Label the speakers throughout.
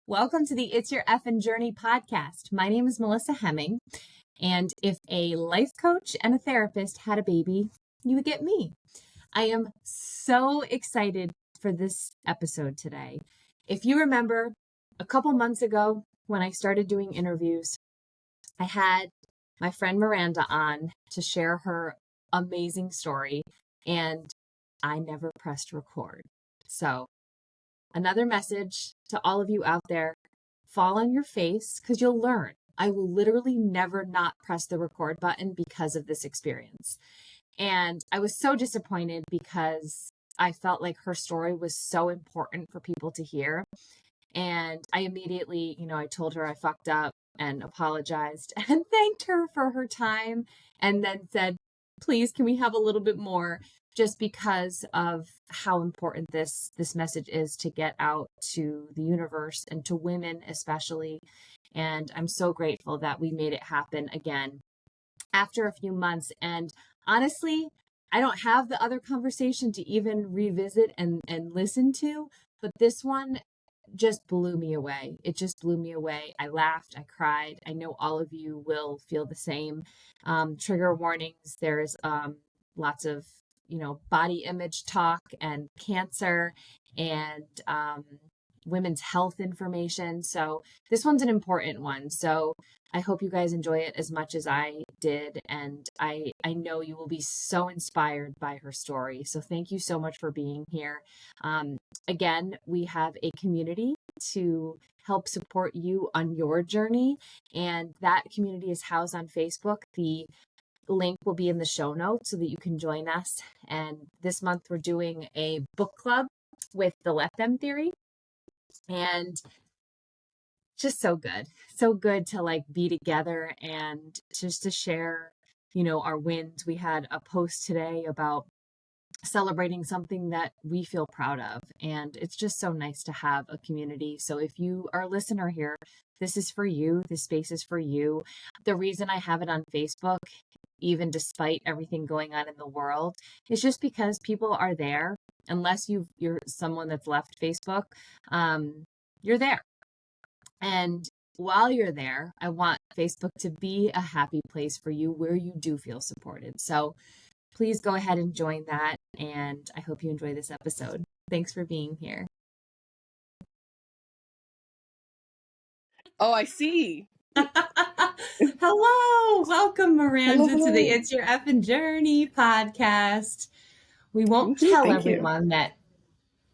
Speaker 1: Welcome to the It's Your Effin' Journey podcast. My name is Melissa Hemming, and if a life coach and a therapist had a baby, you would get me. I am so excited for this episode today. If you remember, a couple months ago when I started doing interviews, I had my friend Miranda on to share her amazing story, and I never pressed record. So another message to all of you out there, fall on your face because you'll learn. I will literally never not press the record button because of this experience. And I was so disappointed because I felt like her story was so important for people to hear. And I immediately, I told her I fucked up and apologized and thanked her for her time. And then said, please, can we have a little bit more? Just because of how important this message is to get out to the universe and to women especially. And I'm so grateful that we made it happen again after a few months. And honestly, I don't have the other conversation to even revisit and listen to, but this one just blew me away. It just blew me away. I laughed, I cried. I know all of you will feel the same. Trigger warnings. There's lots of body image talk and cancer and women's health information. So this one's an important one. So I hope you guys enjoy it as much as I did. And I know you will be so inspired by her story. So thank you so much for being here. Again, we have a community to help support you on your journey. And that community is housed on Facebook. The link will be in the show notes so that you can join us. And this month we're doing a book club with the Let Them Theory. And just so good to be together and just to share, our wins. We had a post today about celebrating something that we feel proud of. And it's just so nice to have a community. So if you are a listener here, this is for you. This space is for you. The reason I have it on Facebook, even despite everything going on in the world, is just because people are there. Unless you're someone that's left Facebook, you're there. And while you're there, I want Facebook to be a happy place for you where you do feel supported. So please go ahead and join that. And I hope you enjoy this episode. Thanks for being here.
Speaker 2: Oh, I see.
Speaker 1: Hello. Welcome, Miranda,
Speaker 2: Hello.
Speaker 1: to the It's Your Effin' Journey podcast. We won't tell everyone that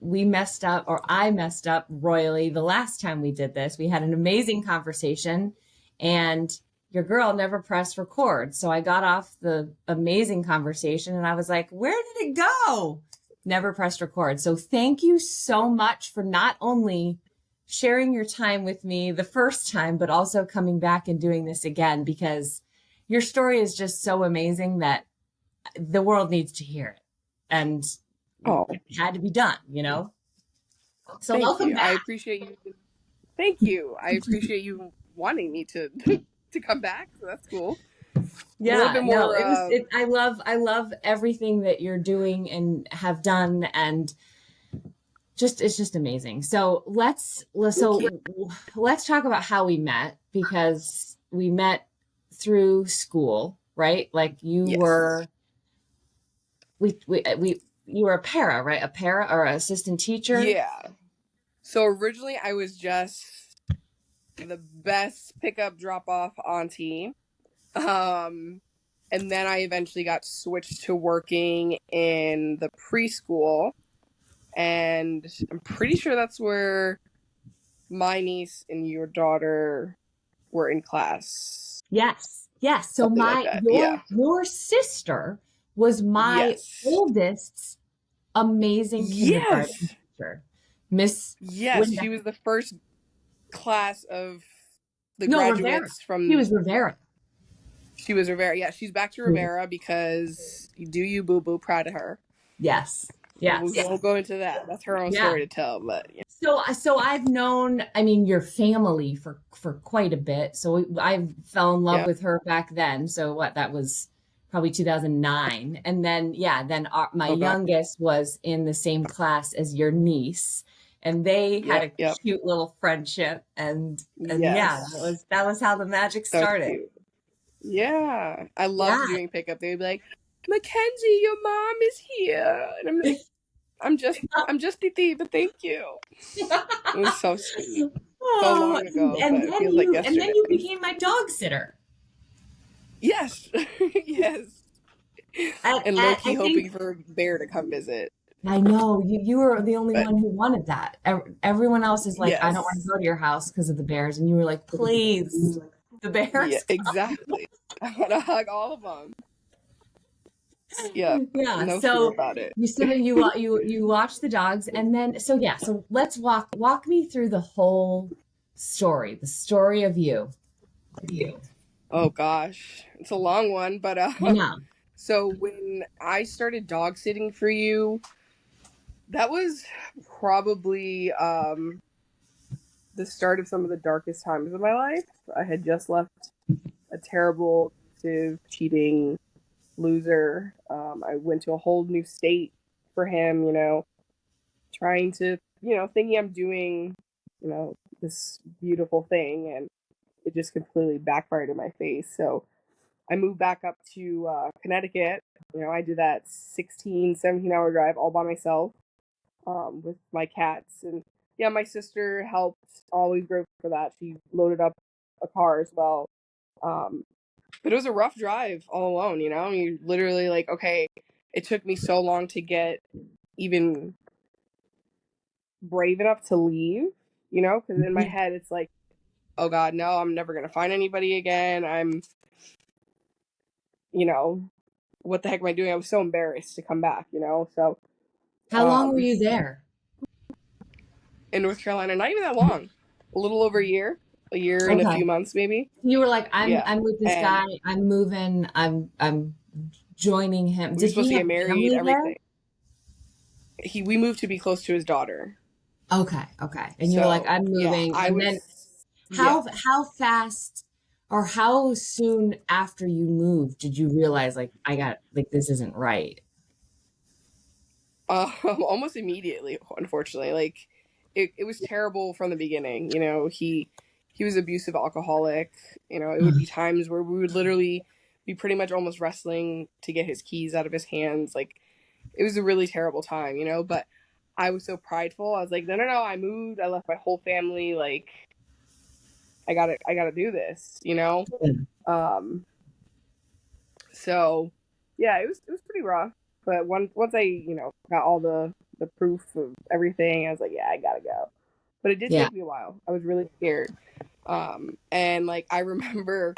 Speaker 1: we messed up, or I messed up royally the last time we did this. We had an amazing conversation and your girl never pressed record. So I got off the amazing conversation and I was like, where did it go? Never pressed record. So thank you so much for not only sharing your time with me the first time, but also coming back and doing this again, because your story is just so amazing that the world needs to hear it. And it had to be done, So welcome back.
Speaker 2: I appreciate you. Thank you. I appreciate you wanting me to come back. So that's cool.
Speaker 1: Yeah, a little bit more. I love everything that you're doing and have done, and it's just amazing. So let's talk about how we met, because we met through school, right? Like you were, you were a para, right? A para or an assistant teacher?
Speaker 2: Yeah. So originally I was just the best pickup drop off auntie. And then I eventually got switched to working in the preschool. And I'm pretty sure that's where my niece and your daughter were in class.
Speaker 1: Yes. So your sister was my oldest's amazing kindergarten teacher. Miss.
Speaker 2: Yes, she was the first class of the graduates from.
Speaker 1: She was Rivera.
Speaker 2: She was Rivera. Yeah, she's back to Rivera because you do you boo boo. Proud of her.
Speaker 1: Yes.
Speaker 2: We won't go into that. That's her own story to tell. But
Speaker 1: so I've known, your family for quite a bit. So I fell in love with her back then. So that was probably 2009. And then my youngest was in the same class as your niece. and they had a
Speaker 2: Yep.
Speaker 1: cute little friendship, and yeah,
Speaker 2: Yes.
Speaker 1: that was how the magic
Speaker 2: That was
Speaker 1: started.
Speaker 2: cute. Yeah. I loved
Speaker 1: Yeah.
Speaker 2: doing pickup. They'd be like, Mackenzie, your mom is here. And I'm like, I'm just Titi, but thank you. It was so sweet. So
Speaker 1: Oh,
Speaker 2: long ago,
Speaker 1: and
Speaker 2: but it feels like
Speaker 1: then
Speaker 2: yesterday.
Speaker 1: you became my dog sitter.
Speaker 2: Yes. Yes. And low key
Speaker 1: I think
Speaker 2: hoping for Bear to come visit.
Speaker 1: I know you were the only
Speaker 2: But
Speaker 1: one who wanted that. Everyone else is like, I don't want to
Speaker 2: yes.
Speaker 1: go to your house because of the bears, and you were like, please, the
Speaker 2: Yeah,
Speaker 1: bears.
Speaker 2: exactly. I want to hug all of them. Yep.
Speaker 1: Yeah.
Speaker 2: No fear
Speaker 1: So
Speaker 2: about it.
Speaker 1: you watch the dogs, and then so let's walk me through the whole story, the story of you.
Speaker 2: Oh gosh. It's a long one, but
Speaker 1: I know.
Speaker 2: so when I started dog sitting for you, that was probably the start of some of the darkest times of my life. I had just left a terrible, abusive, cheating loser. I went to a whole new state for him, trying to, thinking I'm doing, this beautiful thing, and it just completely backfired in my face. So I moved back up to Connecticut. I did that 16, 17-hour drive all by myself, with my cats. And yeah, my sister helped, always grateful for that. She loaded up a car as well. Um, but it was a rough drive all alone, You literally like, okay, it took me so long to get even brave enough to leave, because in my head it's like, oh God, no, I'm never going to find anybody again. You know, what the heck am I doing? I was so embarrassed to come back, So,
Speaker 1: How long were you there?
Speaker 2: in North Carolina, not even that long, a little over a year and a
Speaker 1: Okay.
Speaker 2: few months, maybe.
Speaker 1: You were like,
Speaker 2: Yeah.
Speaker 1: I'm with this
Speaker 2: And
Speaker 1: guy. I'm moving. I'm joining him.
Speaker 2: we were
Speaker 1: Did
Speaker 2: supposed
Speaker 1: he
Speaker 2: to
Speaker 1: have
Speaker 2: get married,
Speaker 1: family there?
Speaker 2: everything. We moved to be close to his daughter.
Speaker 1: Okay, okay. And you were like,
Speaker 2: So,
Speaker 1: I'm
Speaker 2: yeah,
Speaker 1: moving.
Speaker 2: I
Speaker 1: And then
Speaker 2: was, yeah.
Speaker 1: how fast or how soon after you moved did you realize like this isn't right?
Speaker 2: Almost immediately, unfortunately. Like, it was terrible from the beginning. He was abusive alcoholic. It would be times where we would literally be pretty much almost wrestling to get his keys out of his hands. Like, it was a really terrible time, but I was so prideful. I was like, no, no, no, I moved. I left my whole family. Like, I gotta do this. Um, so yeah, it was pretty rough. But once I, got all the proof of everything, I was like, yeah, I gotta go. But it did
Speaker 1: Yeah.
Speaker 2: take me a while. I was really scared. And like I remember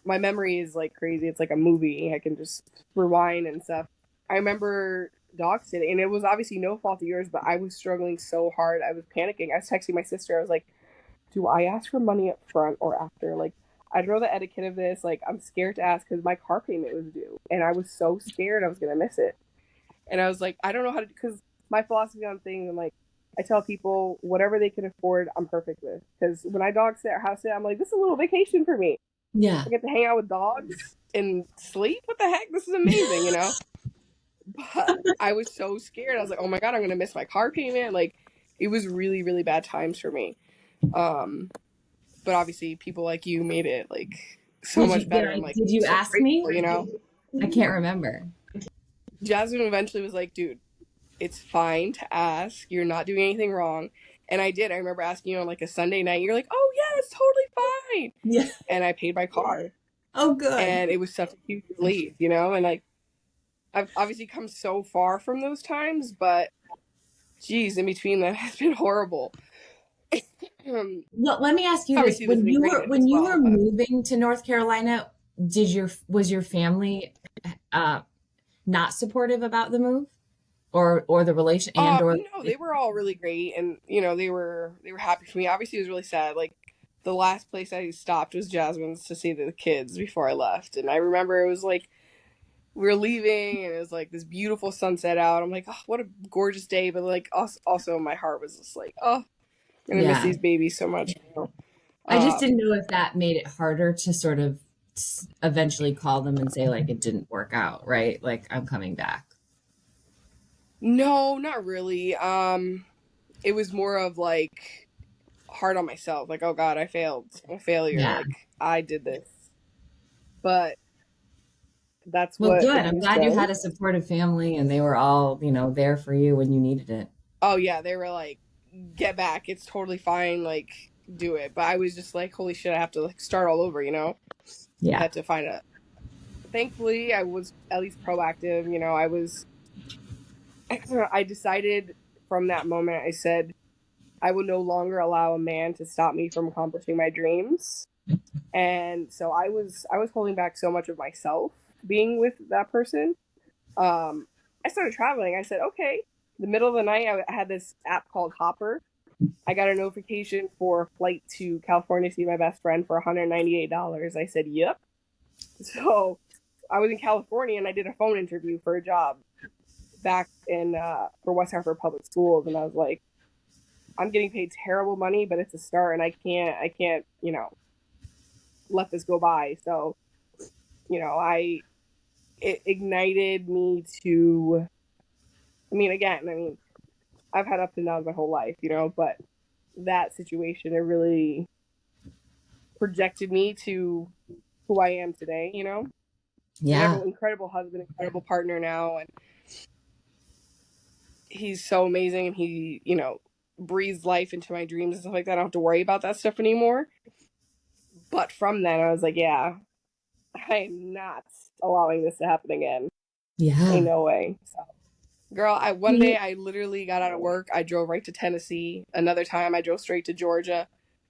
Speaker 2: my memory is like crazy. It's like a movie. I can just rewind and stuff. I remember dog sitting, and it was obviously no fault of yours, but I was struggling so hard. I was panicking. I was texting my sister. I was like, do I ask for money up front or after? Like, I don't know the etiquette of this. Like, I'm scared to ask because my car payment was due, and I was so scared I was gonna miss it. And I was like, I don't know how to, because my philosophy on things, I'm like, I tell people whatever they can afford, I'm perfect with. Because when I dog sit or house sit, I'm like, this is a little vacation for me.
Speaker 1: Yeah.
Speaker 2: I get to hang out with dogs and sleep. What the heck? This is amazing. But I was so scared. I was like, oh my God, I'm gonna miss my car payment. Like, it was really, really bad times for me. But obviously people like you made it like so much better. I'm like
Speaker 1: Did you
Speaker 2: so
Speaker 1: ask me?
Speaker 2: grateful.
Speaker 1: I can't remember.
Speaker 2: Jasmine eventually was like, dude, it's fine to ask. You're not doing anything wrong. And I did. I remember asking you on like a Sunday night. You're like, oh yeah, it's totally fine.
Speaker 1: Yeah.
Speaker 2: And I paid my car.
Speaker 1: Oh, good.
Speaker 2: And it was such a huge relief. And like I've obviously come so far from those times, but geez, in between that has been horrible.
Speaker 1: Well, let me ask you this.
Speaker 2: Obviously, this has been great
Speaker 1: When
Speaker 2: as
Speaker 1: you
Speaker 2: well.
Speaker 1: were
Speaker 2: But
Speaker 1: moving to North Carolina, was your family not supportive about the move or the relation or
Speaker 2: no, they were all really great, and they were happy for me. Obviously, it was really sad. Like the last place I stopped was Jasmine's to see the kids before I left, and I remember it was like we were leaving, and it was like this beautiful sunset out. I'm like, oh, what a gorgeous day, but like also my heart was just like, oh, I'm gonna miss
Speaker 1: yeah.
Speaker 2: these babies so much.
Speaker 1: I just didn't
Speaker 2: Um,
Speaker 1: know if that made it harder to sort of eventually call them and say like it didn't work out, right? Like I'm coming back.
Speaker 2: no, not really. it was more of like hard on myself. Like, oh God, I failed. I'm a failure.
Speaker 1: Yeah.
Speaker 2: Like, I did this. But that's
Speaker 1: Well,
Speaker 2: what
Speaker 1: good.
Speaker 2: it
Speaker 1: I'm
Speaker 2: was
Speaker 1: glad you
Speaker 2: done.
Speaker 1: had a supportive family and they were all, there for you when you needed it.
Speaker 2: Oh yeah, they were like, get back. It's totally fine. Like, do it. But I was just like, holy shit, I have to like start all over, I
Speaker 1: Yeah.
Speaker 2: had to find a thankfully I was at least proactive. I decided from that moment, I said, I will no longer allow a man to stop me from accomplishing my dreams. And so I was holding back so much of myself being with that person. I started traveling. I said, okay. The middle of the night, I had this app called Hopper. I got a notification for a flight to California to see my best friend for $198. I said, yep. So I was in California and I did a phone interview for a job back in for West Hartford Public Schools, and I was like, I'm getting paid terrible money, but it's a start, and I can't, let this go by. So, I it ignited me to. I mean, I've had ups and downs my whole life, but that situation, it really projected me to who I am today. And I have
Speaker 1: Yeah.
Speaker 2: an incredible husband, incredible partner now, and he's so amazing, and he, breathes life into my dreams and stuff like that. I don't have to worry about that stuff anymore. But from then, I was like, yeah, I am not allowing this to happen again. Ain't
Speaker 1: Yeah.
Speaker 2: no way. So, girl, one day I literally got out of work. I drove right to Tennessee. Another time, I drove straight to Georgia.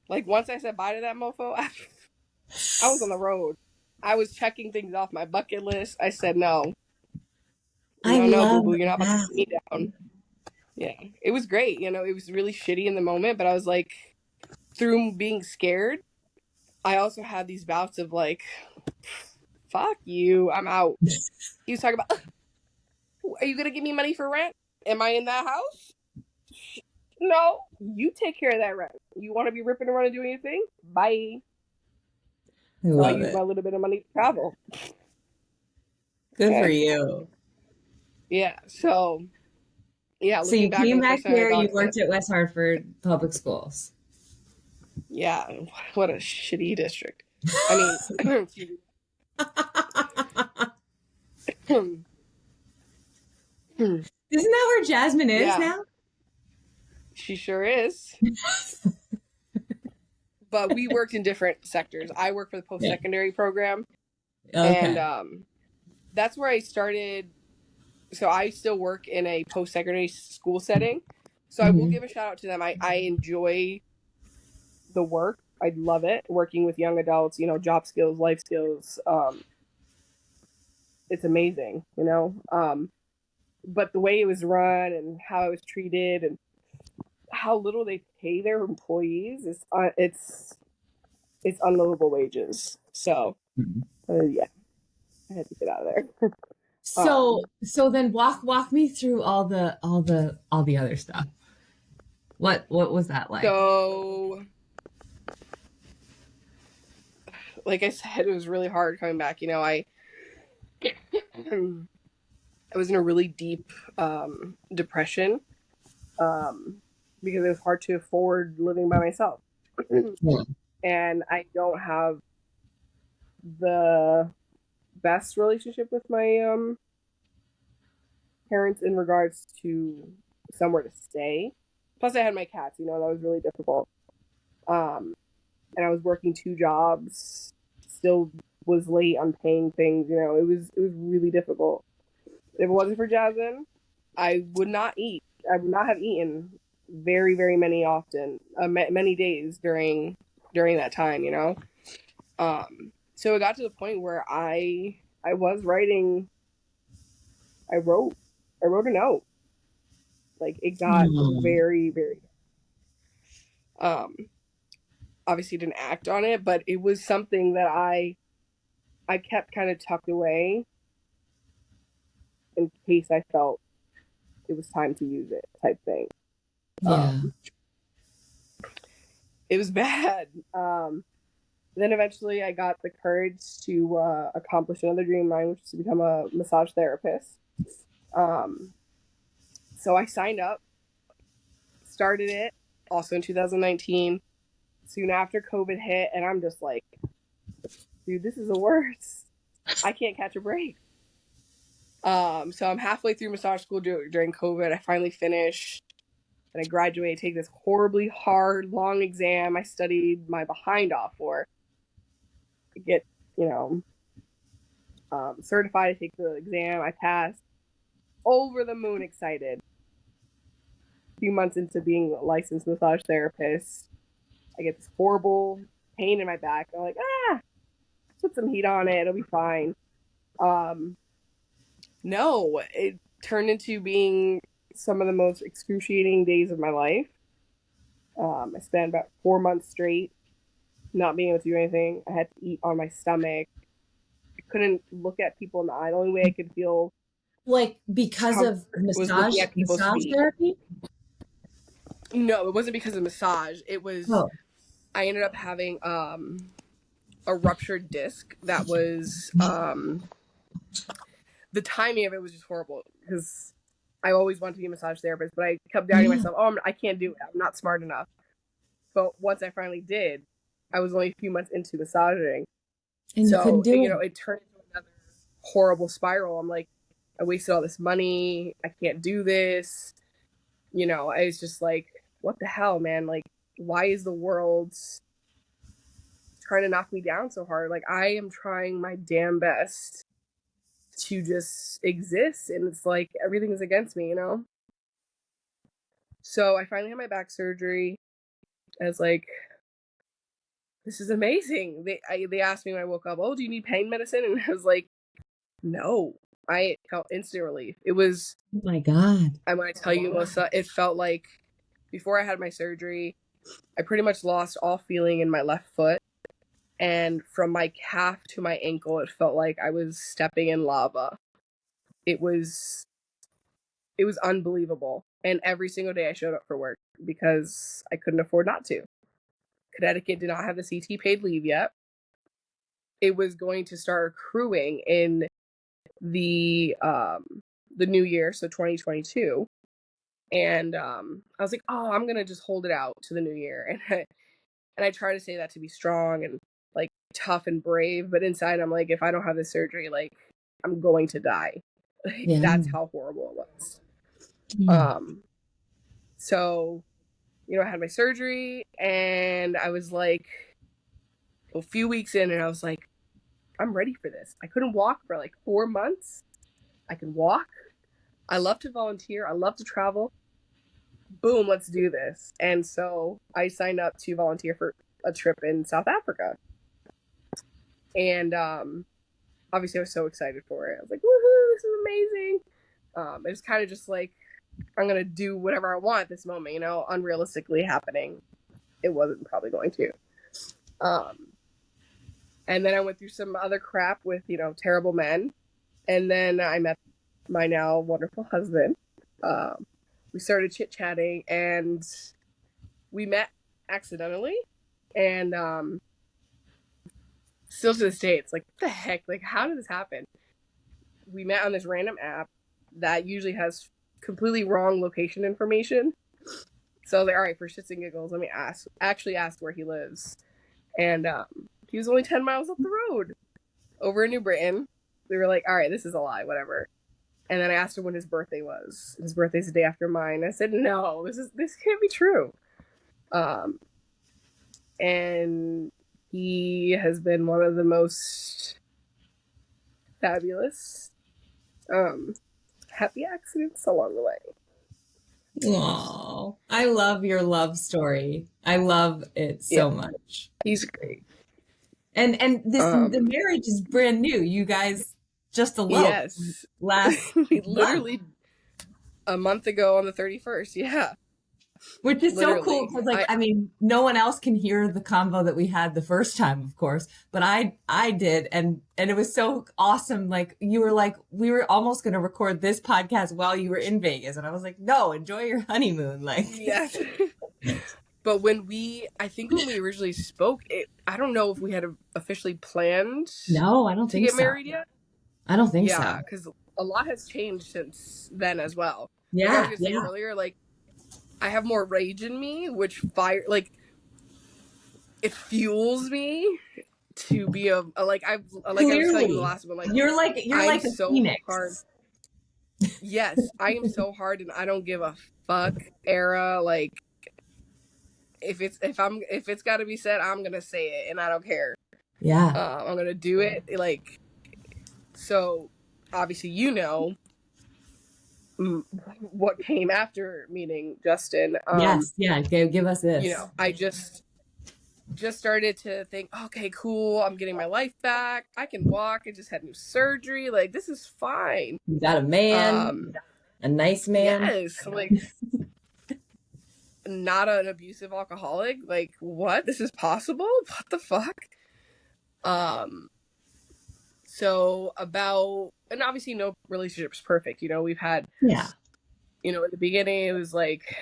Speaker 2: Like once I said bye to that mofo, I was on the road. I was checking things off my bucket list. I said, no,
Speaker 1: I
Speaker 2: no, no, boo
Speaker 1: love
Speaker 2: boo, you're not about to
Speaker 1: that.
Speaker 2: put me down. Yeah, it was great. It was really shitty in the moment, but I was like, through being scared, I also had these bouts of like, fuck you, I'm out. He was talking about, are you gonna give me money for rent? Am I in that house? No, you take care of that rent. You want to be ripping around and doing your thing? Bye.
Speaker 1: I
Speaker 2: So I
Speaker 1: love
Speaker 2: used
Speaker 1: it.
Speaker 2: my little bit of money to travel.
Speaker 1: Good for
Speaker 2: Yeah.
Speaker 1: you.
Speaker 2: Yeah. So yeah,
Speaker 1: So
Speaker 2: looking
Speaker 1: you
Speaker 2: back on
Speaker 1: came
Speaker 2: the
Speaker 1: back
Speaker 2: first time I
Speaker 1: here,
Speaker 2: got
Speaker 1: you
Speaker 2: it.
Speaker 1: worked at West Hartford Public Schools.
Speaker 2: Yeah, what a shitty district. I mean, excuse me.
Speaker 1: Isn't that where Jasmine is
Speaker 2: Yeah,
Speaker 1: now?
Speaker 2: she sure is. But we worked in different sectors. I worked for the post
Speaker 1: Yeah.
Speaker 2: secondary program, and
Speaker 1: Okay.
Speaker 2: that's where I started. So I still work in a post secondary school setting. So I will
Speaker 1: Hmm.
Speaker 2: give a shout out to them. I enjoy the work. I love it working with young adults. Job skills, life skills. It's amazing. But the way it was run and how I was treated and how little they pay their employees is it's unlivable wages. So yeah, I had to get out of there.
Speaker 1: So then walk me through all the other stuff. What was that like?
Speaker 2: So like I said, it was really hard coming back. I was in a really deep depression because it was hard to afford living by myself,
Speaker 1: Yeah.
Speaker 2: and I don't have the best relationship with my parents in regards to somewhere to stay. Plus, I had my cats. That was really difficult. Um, and I was working two jobs. Still was late on paying things. It was really difficult. If it wasn't for Jasmine, I would not eat. I would not have eaten very, very many days during that time. So it got to the point where I was writing. I wrote I wrote a note. Like it got
Speaker 1: Hmm.
Speaker 2: very, very um obviously didn't act on it, but it was something that I kept kind of tucked away in case I felt it was time to use it type thing.
Speaker 1: Yeah.
Speaker 2: Um it was bad. Then eventually I got the courage to accomplish another dream of mine, which is to become a massage therapist. Um so I signed up, started it also in 2019, soon after COVID hit, and I'm just like, dude, this is the worst. I can't catch a break. So I'm halfway through massage school during COVID. I finally finish, and I graduate, take this horribly hard, long exam I studied my behind off for. I get, certified, I take the exam, I pass. Over the moon excited. A few months into being a licensed massage therapist, I get this horrible pain in my back. I'm like, put some heat on it, it'll be fine. No, it turned into being some of the most excruciating days of my life. I spent about 4 months straight not being able to do anything. I had to eat on my stomach. I couldn't look at people in the eye. The only way I could feel
Speaker 1: like because of
Speaker 2: was looking at people's
Speaker 1: massage
Speaker 2: feet.
Speaker 1: therapy.
Speaker 2: No, it wasn't because of massage. It was I ended up having a ruptured disc that was the timing of it was just horrible because I always wanted to be a massage therapist, but I kept doubting myself. I can't do it. I'm not smart enough. But once I finally did, I was only a few months into massaging.
Speaker 1: And you couldn't do it.
Speaker 2: It turned into another horrible spiral. I'm like, I wasted all this money. I can't do this. I was just like, what the hell, man? Like, why is the world trying to knock me down so hard? Like, I am trying my damn best to just exist, and it's like everything's against me, So I finally had my back surgery. I was like, this is amazing. They asked me when I woke up, oh, do you need pain medicine? And I was like, no. I felt instant relief. It was,
Speaker 1: oh my God.
Speaker 2: And when I tell you, Melissa, it felt like before I had my surgery, I pretty much lost all feeling in my left foot. And from my calf to my ankle, it felt like I was stepping in lava. It was unbelievable. And every single day I showed up for work because I couldn't afford not to. Connecticut did not have the CT paid leave yet. It was going to start accruing in the new year, so 2022. And I was like, oh, I'm gonna just hold it out to the new year. And I try to say that to be strong and like tough and brave, but inside I'm like, if I don't have this surgery, like I'm going to die. Like, that's how horrible it was. So I had my surgery, and I was like a few weeks in, and I was like, I'm ready for this. I couldn't walk for like 4 months. I can walk. I love to volunteer. I love to travel. Boom, let's do this. And so I signed up to volunteer for a trip in South Africa. And obviously I was so excited for it. I was like, woohoo, this is amazing. It was kind of just like, I'm going to do whatever I want at this moment, unrealistically happening. It wasn't probably going to. And then I went through some other crap with, terrible men. And then I met my now wonderful husband. We started chit-chatting, and we met accidentally. And still to this day, it's like, what the heck? Like, how did this happen? We met on this random app that usually has completely wrong location information. So I was like, all right, for shits and giggles, let me actually ask where he lives. And he was only 10 miles up the road over in New Britain. We were like, all right, this is a lie, whatever. And then I asked him when his birthday was. His birthday's the day after mine. I said, no, this can't be true. And he has been one of the most fabulous happy accidents along the way.
Speaker 1: Oh, I love your love story. I love it so much.
Speaker 2: He's great.
Speaker 1: And the marriage is brand new. You guys just eloped.
Speaker 2: Yes.
Speaker 1: Last
Speaker 2: literally a month ago on the 31st. Yeah.
Speaker 1: Which is so cool because, like, I mean, no one else can hear the convo that we had the first time, of course, but I did, and it was so awesome. Like, you were like, we were almost going to record this podcast while you were in Vegas, and I was like, no, enjoy your honeymoon, like.
Speaker 2: Yes. But I think when we originally spoke, I don't know if we had officially planned.
Speaker 1: No, I don't think
Speaker 2: to get married yet.
Speaker 1: I don't think so.
Speaker 2: Yeah, because a lot has changed since then as well.
Speaker 1: Yeah.
Speaker 2: Like I was gonna say earlier, like, I have more rage in me, which it fuels me to be like I was telling you in the
Speaker 1: Clearly,
Speaker 2: last one, like
Speaker 1: you're
Speaker 2: I'm
Speaker 1: like a
Speaker 2: so hard.
Speaker 1: phoenix.
Speaker 2: Yes, I am so hard, and I don't give a fuck. Era, like if it's got to be said, I'm gonna say it, and I don't care.
Speaker 1: Yeah.
Speaker 2: I'm gonna do it. Like, so obviously, what came after meeting Justin.
Speaker 1: Yes. Yeah. Give us this.
Speaker 2: I just started to think, okay, cool, I'm getting my life back. I can walk. I just had new surgery. Like, this is fine.
Speaker 1: You got a man, a nice man.
Speaker 2: Yes, like not an abusive alcoholic. Like, what? This is possible? What the fuck? So and obviously no relationship is perfect. We've had,
Speaker 1: Yeah.
Speaker 2: in the beginning it was like,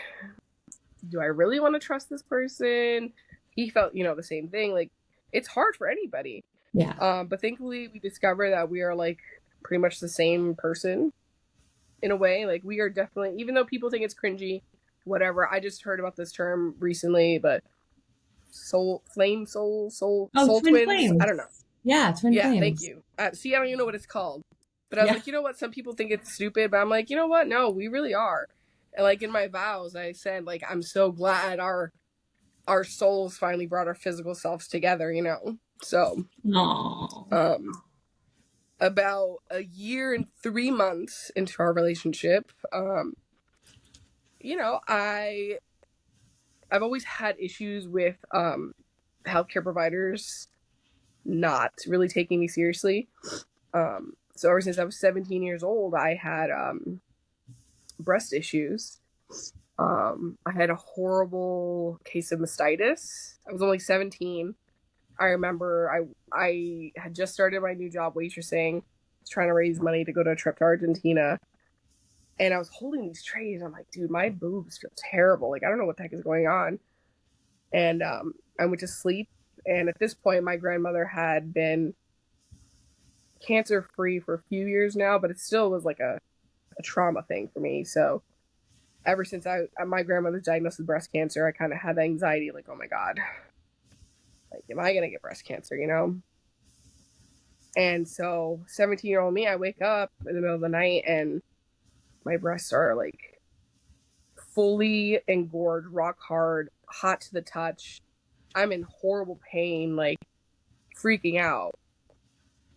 Speaker 2: do I really want to trust this person? He felt, the same thing. Like, it's hard for anybody.
Speaker 1: Yeah.
Speaker 2: But thankfully we discovered that we are like pretty much the same person in a way. Like, we are definitely, even though people think it's cringy, whatever. I just heard about this term recently, but soul twins.
Speaker 1: Flames.
Speaker 2: I don't know.
Speaker 1: Yeah, twin
Speaker 2: Yeah,
Speaker 1: flames.
Speaker 2: thank you. See, I don't even know what it's called. But I was like, you know what? Some people think it's stupid, but I'm like, you know what? No, we really are. And like in my vows, I said, like, I'm so glad our souls finally brought our physical selves together, So,
Speaker 1: Aww.
Speaker 2: About a year and 3 months into our relationship, I've always had issues with healthcare providers not really taking me seriously. So ever since I was 17 years old, I had breast issues. I had a horrible case of mastitis. I was only 17. I remember I had just started my new job waitressing, trying to raise money to go to a trip to Argentina. And I was holding these trays. I'm like, dude, my boobs feel terrible. Like, I don't know what the heck is going on. And I went to sleep. And at this point, my grandmother had been cancer free for a few years now, but it still was like a trauma thing for me. So ever since my grandmother was diagnosed with breast cancer, I kind of had anxiety, like, oh my God, like, am I going to get breast cancer, And so 17-year-old me, I wake up in the middle of the night and my breasts are like fully engorged, rock hard, hot to the touch. I'm in horrible pain, like freaking out.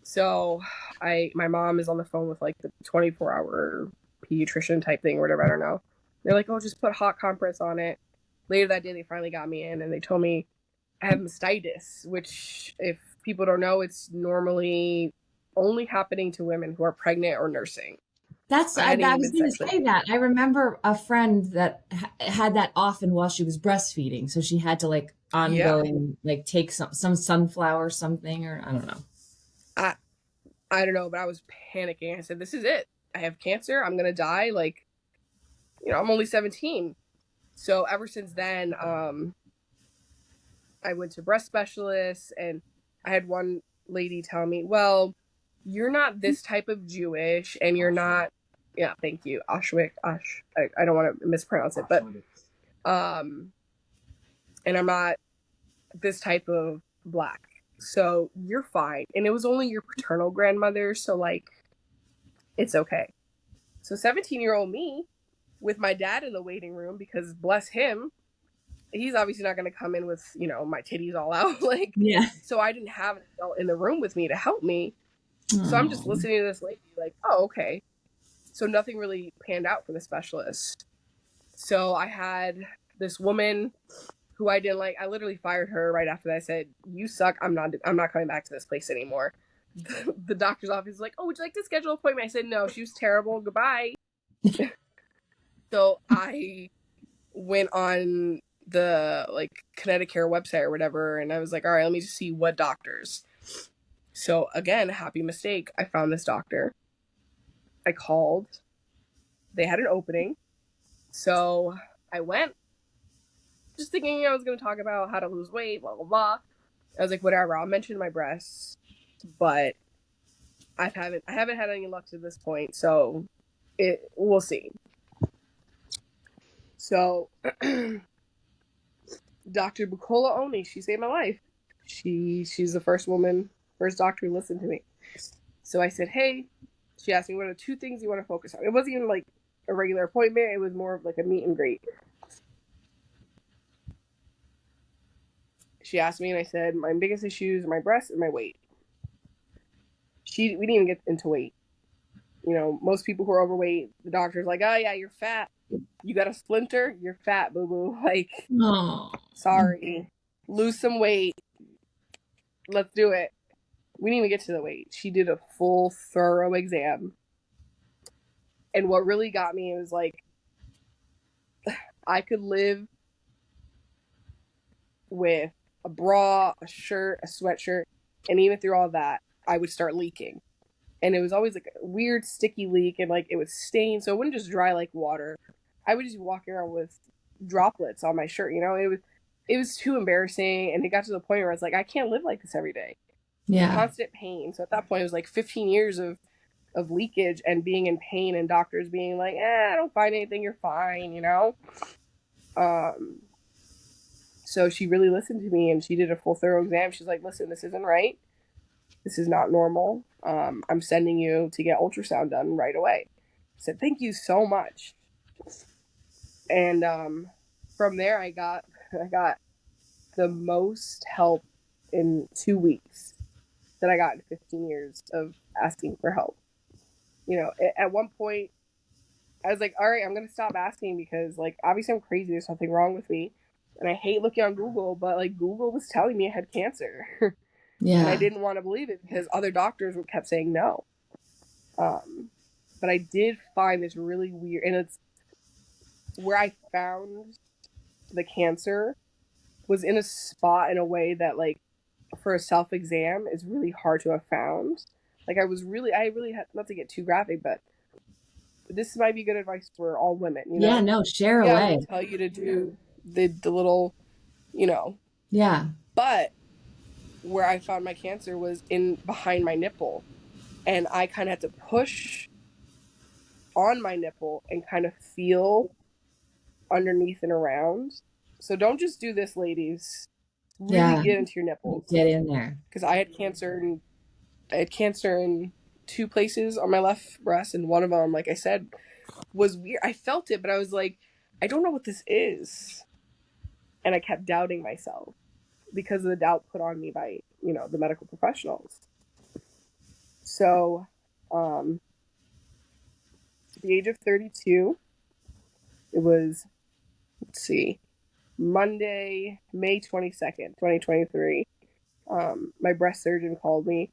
Speaker 2: So my mom is on the phone with like the 24-hour pediatrician type thing or whatever, I don't know. They're like, oh, just put hot compress on it. Later that day, they finally got me in and they told me I have mastitis, which, if people don't know, it's normally only happening to women who are pregnant or nursing.
Speaker 1: I was going to say that. I remember a friend that had that often while she was breastfeeding. So she had to like ongoing, like take some sunflower something, or I don't know.
Speaker 2: I don't know, but I was panicking. I said, this is it. I have cancer. I'm going to die. Like, I'm only 17. So ever since then, I went to breast specialists, and I had one lady tell me, well, you're not this type of Jewish, and you're not, yeah, thank you, Ashwick, I don't want to mispronounce it, but, and I'm not this type of Black, so you're fine. And it was only your paternal grandmother, so like, it's okay. So 17-year-old me, with my dad in the waiting room, because bless him, he's obviously not going to come in with, my titties all out. Like,
Speaker 1: yeah.
Speaker 2: So I didn't have an adult in the room with me to help me. So I'm just listening to this lady like, oh, okay. So nothing really panned out for the specialist. So I had this woman who I didn't like. I literally fired her right after that. I said, you suck. I'm not coming back to this place anymore. The doctor's office is like, oh, would you like to schedule an appointment? I said, no, she was terrible. Goodbye. So I went on the like Connecticut website or whatever, and I was like, all right, let me just see what doctors. So again, happy mistake. I found this doctor. I called. They had an opening. So I went, just thinking I was going to talk about how to lose weight, blah, blah, blah. I was like, whatever, I'll mention my breasts, but I haven't had any luck to this point, so we'll see. So Dr. Bukola Oni, she saved my life. She's the first doctor who listened to me. So I said, hey, she asked me, what are 2 things you want to focus on? It wasn't even like a regular appointment. It was more of like a meet and greet. She asked me, and I said, my biggest issues are my breasts and my weight. We didn't even get into weight. You know, most people who are overweight, the doctor's like, oh yeah, you're fat. You got a splinter, you're fat, boo-boo. Like, sorry. Lose some weight. Let's do it. We didn't even get to the weight. She did a full, thorough exam. And what really got me was like, I could live with a bra, a shirt, a sweatshirt, and even through all that, I would start leaking. And it was always like a weird sticky leak, and like it would stain, so it wouldn't just dry like water. I would just be walking around with droplets on my shirt, you know? It was too embarrassing, and it got to the point where I was like, I can't live like this every day.
Speaker 1: Yeah.
Speaker 2: Constant pain. So at that point, it was like 15 years of leakage and being in pain, and doctors being like, I don't find anything, you're fine, you know? So she really listened to me, and she did a full thorough exam. She's like, listen, this isn't right. This is not normal. I'm sending you to get ultrasound done right away. I said, thank you so much. And from there, I got the most help in 2 weeks that I got in 15 years of asking for help. You know, at one point, I was like, all right, I'm going to stop asking because, like, obviously I'm crazy. There's something wrong with me. And I hate looking on Google, but, like, Google was telling me I had cancer.
Speaker 1: Yeah.
Speaker 2: And I didn't want to believe it because other doctors kept saying no. But I did find this really weird, and it's where I found the cancer was in a spot in a way that, like, for a self-exam is really hard to have found. Like, I really had, not to get too graphic, but this might be good advice for all women, you know?
Speaker 1: Yeah, no, share away.
Speaker 2: They tell you to do the little, you know.
Speaker 1: Yeah.
Speaker 2: But where I found my cancer was in behind my nipple. And I kind of had to push on my nipple and kind of feel underneath and around. So don't just do this, ladies. Really get into your nipples.
Speaker 1: Get in there.
Speaker 2: Because I had cancer in 2 places on my left breast, and one of them, like I said, was weird. I felt it, but I was like, I don't know what this is. And I kept doubting myself because of the doubt put on me by, you know, the medical professionals. So, at the age of 32, it was, let's see, Monday, May 22nd, 2023. My breast surgeon called me.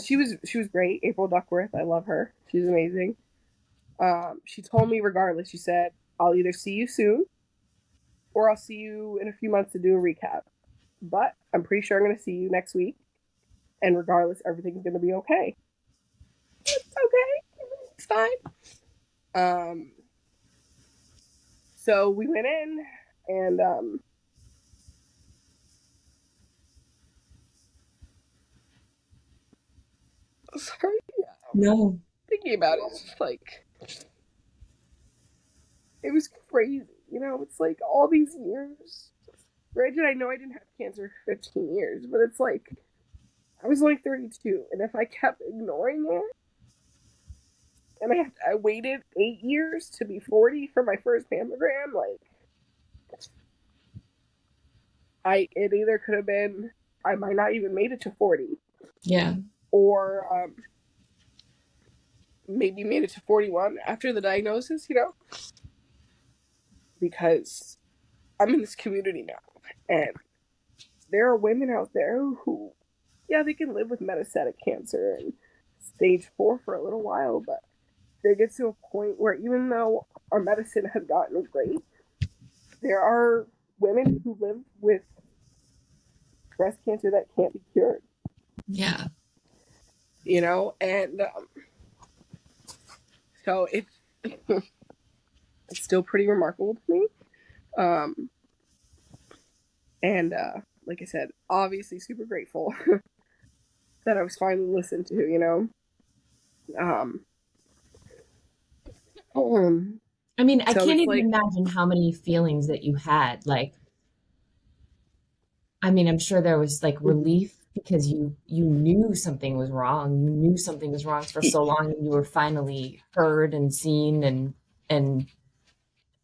Speaker 2: She was great, April Duckworth. I love her. She's amazing. She told me regardless, she said, I'll either see you soon or I'll see you in a few months to do a recap. But I'm pretty sure I'm going to see you next week. And regardless, everything's going to be okay. It's okay. It's fine. So we went in, and sorry.
Speaker 1: No.
Speaker 2: Thinking about it, it's just like, it was crazy. You know, it's like all these years. Granted, I know I didn't have cancer for 15 years, but it's like, I was only 32, and if I kept ignoring it, and I waited 8 years to be 40 for my first mammogram, like, it either could have been, I might not even made it to 40.
Speaker 1: Yeah.
Speaker 2: Or maybe made it to 41 after the diagnosis, you know? Because I'm in this community now, and there are women out there who, yeah, they can live with metastatic cancer and stage 4 for a little while, but they get to a point where even though our medicine has gotten great, there are women who live with breast cancer that can't be cured.
Speaker 1: Yeah.
Speaker 2: You know, and so it's still pretty remarkable to me. And like I said, obviously super grateful that I was finally listened to, you know.
Speaker 1: I mean, I
Speaker 2: So
Speaker 1: can't
Speaker 2: it's
Speaker 1: even
Speaker 2: like,
Speaker 1: imagine how many feelings that you had. Like, I mean, I'm sure there was like relief because you knew something was wrong. You knew something was wrong for so long, and you were finally heard and seen, and and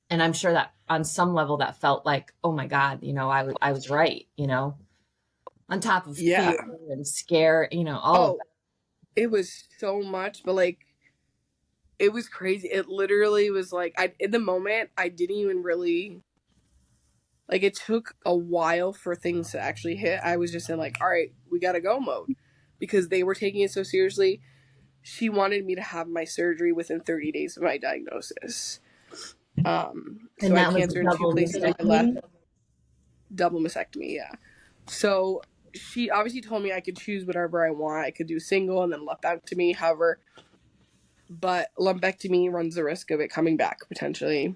Speaker 1: I'm sure that on some level that felt like, oh my God, I was right, on top of
Speaker 2: yeah.
Speaker 1: fear and scare, all of
Speaker 2: Oh, it was so much, but like, it was crazy. It literally was like, in the moment, I didn't even really, like, it took a while for things to actually hit. I was just in like, all right, we gotta go mode, because they were taking it so seriously. She wanted me to have my surgery within 30 days of my diagnosis.
Speaker 1: that.
Speaker 2: So
Speaker 1: And
Speaker 2: I had
Speaker 1: that was a
Speaker 2: cancer in two
Speaker 1: double
Speaker 2: places on my left,
Speaker 1: mastectomy.
Speaker 2: double mastectomy, yeah. So she obviously told me I could choose whatever I want. I could do single and then lumpectomy, however, but lumpectomy runs the risk of it coming back potentially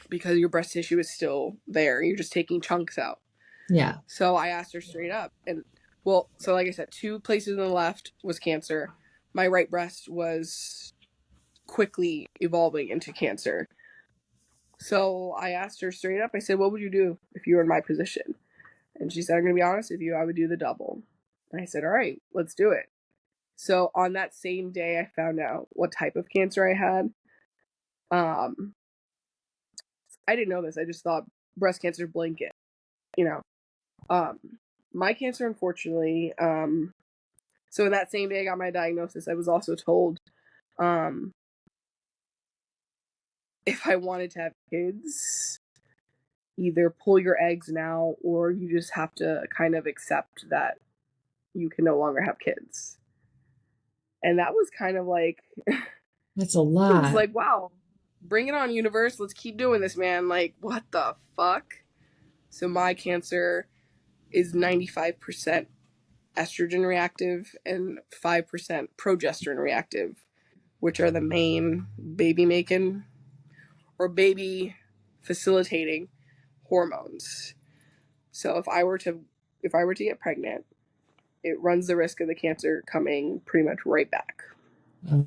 Speaker 2: because your breast tissue is still there. You're just taking chunks out.
Speaker 1: Yeah.
Speaker 2: So I asked her straight up, and well, so like I said, two places on the left was cancer. My right breast was quickly evolving into cancer. So I asked her straight up, I said, what would you do if you were in my position? And she said, I'm going to be honest with you, I would do the double. And I said, all right, let's do it. So on that same day, I found out what type of cancer I had. Um, I didn't know this. I just thought breast cancer blanket, you know. Um, my cancer, unfortunately, so in that same day I got my diagnosis, I was also told um, if I wanted to have kids, either pull your eggs now or you just have to kind of accept that you can no longer have kids. And that was kind of like,
Speaker 1: That's a
Speaker 2: it was
Speaker 1: lot.
Speaker 2: like, wow, bring it on, universe. Let's keep doing this, man. Like, what the fuck? So my cancer is 95% estrogen reactive and 5% progesterone reactive, which are the main baby making or baby facilitating hormones. So if I were to get pregnant, it runs the risk of the cancer coming pretty much right back.
Speaker 1: Oh.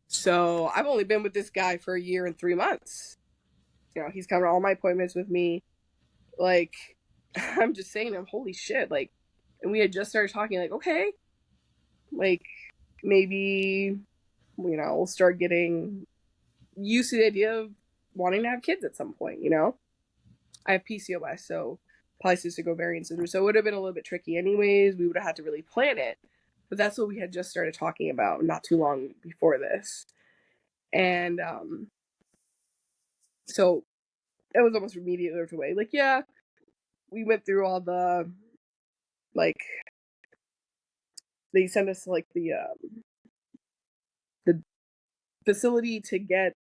Speaker 2: So I've only been with this guy for a year and 3 months. He's coming to all my appointments with me. Like, I'm just saying to him, holy shit. Like, and we had just started talking, like, okay, like, maybe, we'll start getting used to the idea of wanting to have kids at some point. I have PCOS, so polycystic ovarian syndrome. So it would have been a little bit tricky anyways. We would have had to really plan it. But that's what we had just started talking about not too long before this. And so it was almost immediately ripped away. Like, yeah, we went through all the, like, they sent us, like, the facility to get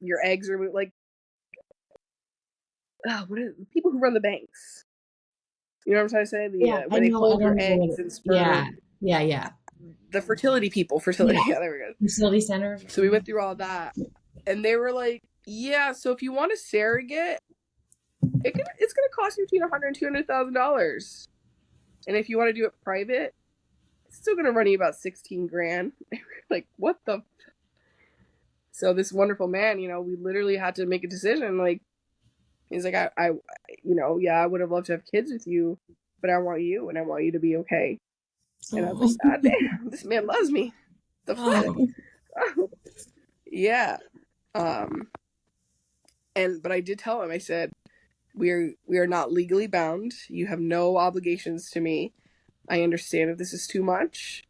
Speaker 2: your eggs removed. Like, what is people who run the banks? You know what I'm trying to say?
Speaker 1: Yeah,
Speaker 2: Where they
Speaker 1: I
Speaker 2: hold your
Speaker 1: don't know
Speaker 2: eggs
Speaker 1: what
Speaker 2: and
Speaker 1: yeah.
Speaker 2: sperm.
Speaker 1: Yeah.
Speaker 2: The fertility people. Fertility.
Speaker 1: Yeah.
Speaker 2: Yeah, there we go.
Speaker 1: Facility centers.
Speaker 2: So we went through all that. And they were like, yeah, so if you want a surrogate, it's going to cost you between $100,000 and $200,000. And if you want to do it private, it's still going to run you about 16 grand. Like, what the? So this wonderful man, we literally had to make a decision. Like, he's like, yeah, I would have loved to have kids with you, but I want you and I want you to be okay. And I was like,
Speaker 1: Oh.
Speaker 2: God damn, this man loves me. The fuck?
Speaker 1: Oh.
Speaker 2: Oh, yeah. But I did tell him, I said, we are not legally bound. You have no obligations to me. I understand if this is too much.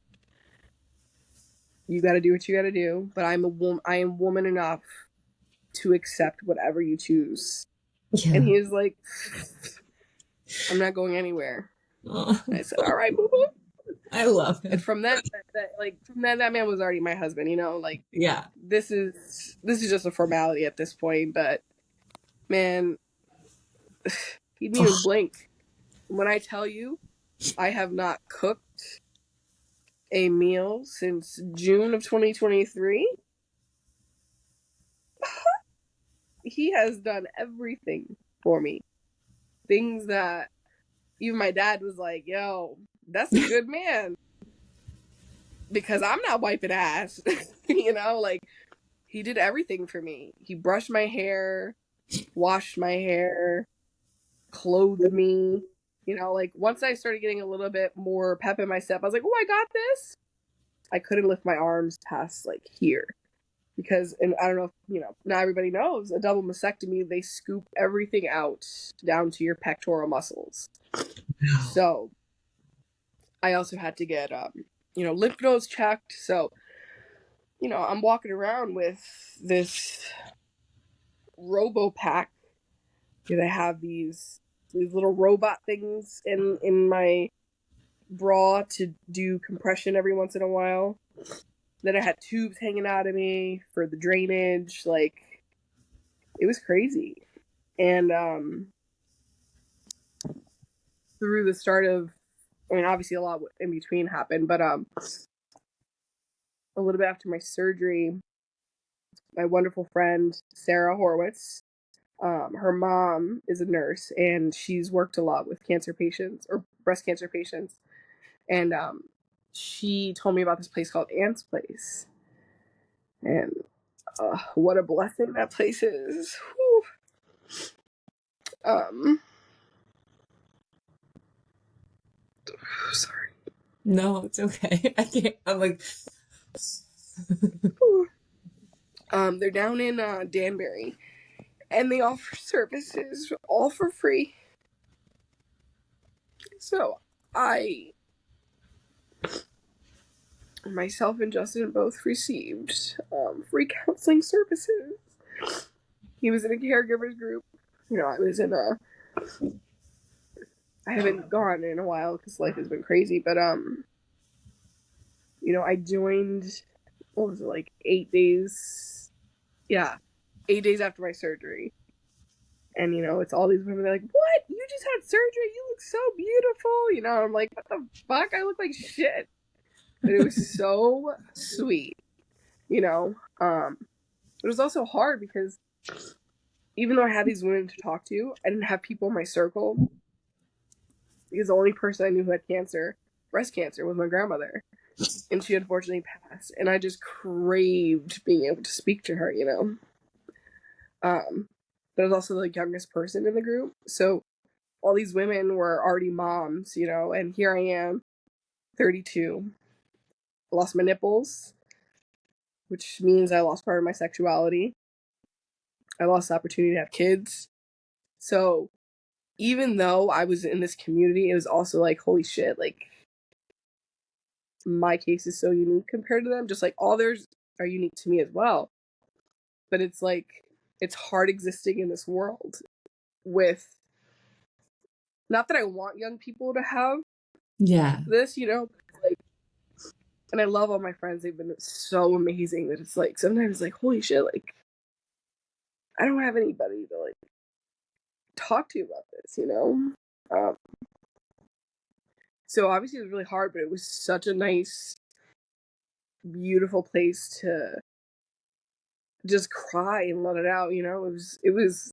Speaker 2: You got to do what you got to do. But I am woman enough to accept whatever you choose.
Speaker 1: Yeah.
Speaker 2: And he was like, I'm not going anywhere.
Speaker 1: Oh.
Speaker 2: And I said, all right, boo boo.
Speaker 1: I love him.
Speaker 2: And from then, that man was already my husband. Like,
Speaker 1: Yeah.
Speaker 2: this is just a formality at this point. But man, he didn't even blink. When I tell you, I have not cooked a meal since June of 2023. He has done everything for me. Things that even my dad was like, yo, that's a good man. Because I'm not wiping ass. Like, he did everything for me. He brushed my hair, washed my hair, clothed me. You know, like once I started getting a little bit more pep in my step, I was like, oh, I got this. I couldn't lift my arms past like here. Because, and I don't know if, you know, not everybody knows, a double mastectomy, they scoop everything out down to your pectoral muscles. So I also had to get, you know, lymph nodes checked. So, you know, I'm walking around with this robo pack. Because I have these little robot things in my bra to do compression every once in a while. Then I had tubes hanging out of me for the drainage. Like, it was crazy. And through the start of, I mean, obviously a lot in between happened, but a little bit after my surgery, my wonderful friend Sarah Horowitz, her mom is a nurse, and she's worked a lot with cancer patients or breast cancer patients, and she told me about this place called Ant's Place, and what a blessing that place is. Whew. Sorry.
Speaker 1: No, it's okay. I can't. I'm like.
Speaker 2: They're down in Danbury, and they offer services all for free. So myself and Justin both received free counseling services. He was in a caregivers group. You know, I haven't gone in a while because life has been crazy, but you know, I joined, what was it, like 8 days? Yeah, 8 days after my surgery. And, you know, it's all these women, they're like, what? You just had surgery? You look so beautiful. You know, I'm like, what the fuck? I look like shit. But it was so sweet, you know. It was also hard because even though I had these women to talk to, I didn't have people in my circle. Because the only person I knew who had cancer, breast cancer, was my grandmother. And she unfortunately passed. And I just craved being able to speak to her, you know. But I was also the youngest person in the group. So all these women were already moms, you know, and here I am, 32. I lost my nipples, which means I lost part of my sexuality. I lost the opportunity to have kids. So even though I was in this community, it was also like, holy shit, like, my case is so unique compared to them. Just like all theirs are unique to me as well. But it's like, it's hard existing in this world with, not that I want young people to have this, you know, like, and I love all my friends. They've been so amazing that it's like, sometimes like, holy shit, like, I don't have anybody to like talk to about this, you know? So obviously it was really hard, but it was such a nice, beautiful place to just cry and let it out, you know?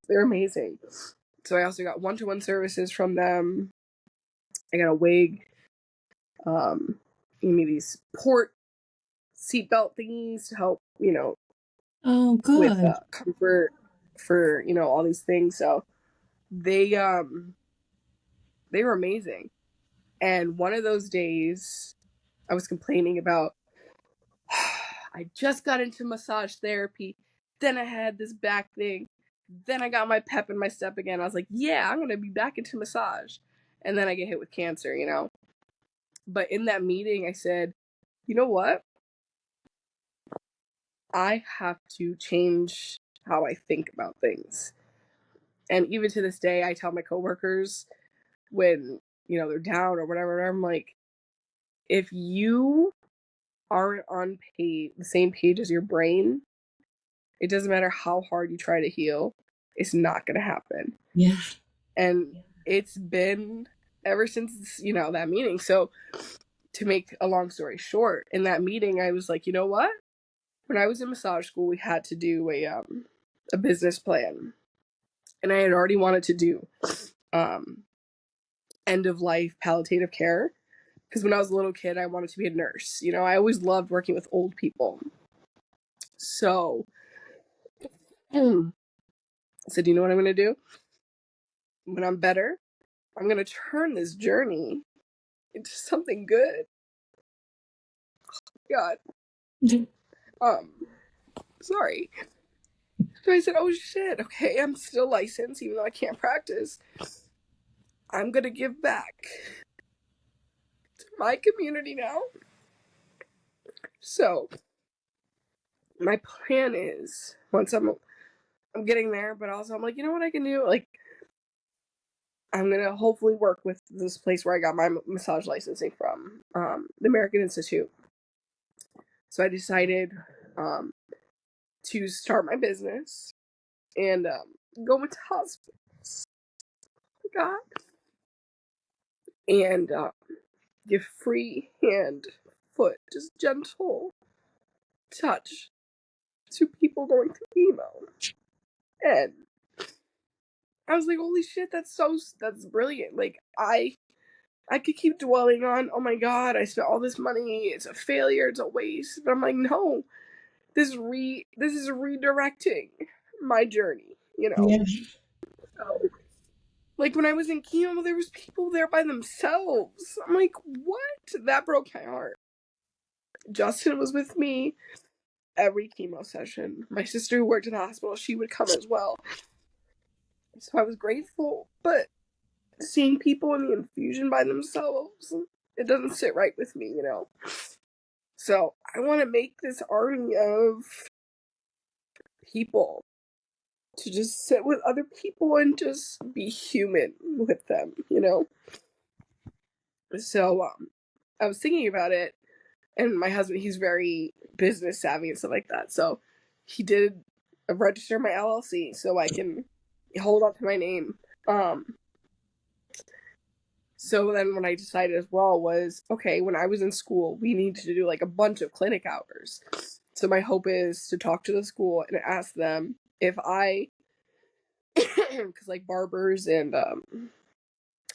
Speaker 2: They're amazing. So I also got one-to-one services from them. I got a wig. Gave me these port seatbelt thingies to help, you know,
Speaker 1: Oh, good.
Speaker 2: with comfort for, you know, all these things. So they were amazing. And one of those days I was complaining about, I just got into massage therapy, then I had this back thing, then I got my pep in my step again. I was like, yeah, I'm gonna be back into massage. And then I get hit with cancer, you know. But in that meeting I said, you know what, I have to change how I think about things. And even to this day, I tell my coworkers when, you know, they're down or whatever, I'm like, if you aren't on the same page as your brain, it doesn't matter how hard you try to heal, it's not going to happen.
Speaker 1: Yeah.
Speaker 2: And it's been ever since, you know, that meeting. So to make a long story short, in that meeting, I was like, you know what? When I was in massage school, we had to do a business plan. And I had already wanted to do end of life palliative care. Because when I was a little kid, I wanted to be a nurse. You know, I always loved working with old people. So I said, you know what I'm going to do? When I'm better, I'm going to turn this journey into something good. God. Sorry. So I said, oh shit, okay, I'm still licensed even though I can't practice. I'm going to give back to my community now. So my plan is, once I'm getting there, but also I'm like, you know what I can do? Like, I'm going to hopefully work with this place where I got my massage licensing from, the American Institute. So I decided to start my business and go into hospitals. God. And give free hand, foot, just gentle touch to people going through chemo. And I was like, holy shit, that's brilliant. Like, I could keep dwelling on, oh my god, I spent all this money, it's a failure, it's a waste. But I'm like, no, this is redirecting my journey, you know.
Speaker 1: Yeah.
Speaker 2: So, like, when I was in chemo, there was people there by themselves. I'm like, what? That broke my heart. Justin was with me every chemo session. My sister who worked in the hospital, she would come as well. So I was grateful, but seeing people in the infusion by themselves, it doesn't sit right with me, you know. So I want to make this army of people to just sit with other people and just be human with them, you know. So I was thinking about it, and my husband, he's very business savvy and stuff like that. So he did register my LLC so I can hold up to my name. So then what I decided as well was, okay, when I was in school, we needed to do like a bunch of clinic hours. So my hope is to talk to the school and ask them if I, because like barbers and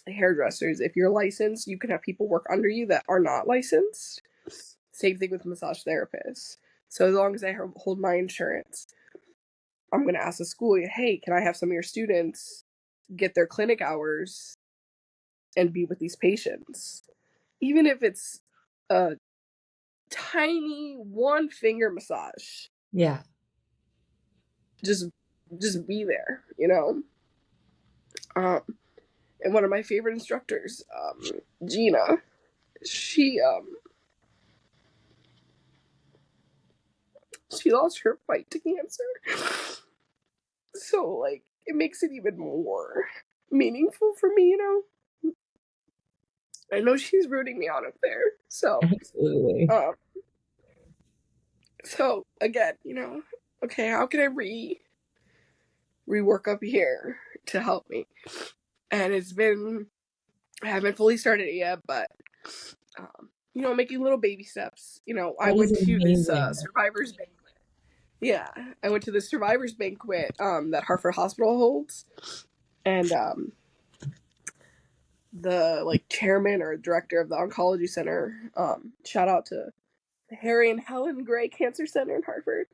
Speaker 2: hairdressers, if you're licensed, you can have people work under you that are not licensed. Same thing with massage therapists. So as long as I hold my insurance, I'm going to ask the school, hey, can I have some of your students get their clinic hours and be with these patients? Even if it's a tiny one finger massage.
Speaker 1: Yeah.
Speaker 2: Just be there, you know? And one of my favorite instructors, Gina, she lost her fight to cancer. So, like, it makes it even more meaningful for me, you know? I know she's rooting me on up there. So,
Speaker 1: Absolutely.
Speaker 2: So, again, you know, okay, how can I rework up here to help me? And I haven't fully started it yet, but, you know, making little baby steps. You know, I went to this survivors banquet. Yeah, I went to the survivors banquet that Hartford Hospital holds, and the like chairman or director of the oncology center, shout out to the Harry and Helen Gray Cancer Center in Hartford.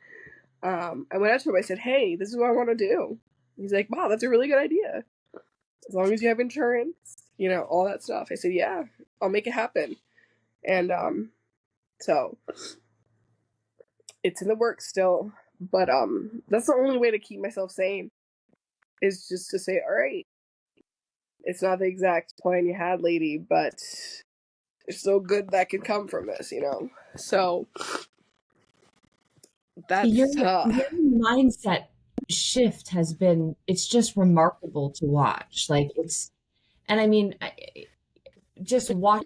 Speaker 2: I went out to him. I said, "Hey, this is what I want to do." He's like, "Wow, that's a really good idea. As long as you have insurance, you know, all that stuff." I said, "Yeah, I'll make it happen." And so it's in the works still, but that's the only way to keep myself sane is just to say, "All right, it's not the exact plan you had, lady, but there's still good that can come from this, you know." So that's
Speaker 1: Your mindset shift has been, it's just remarkable to watch. Like and I mean, just watch,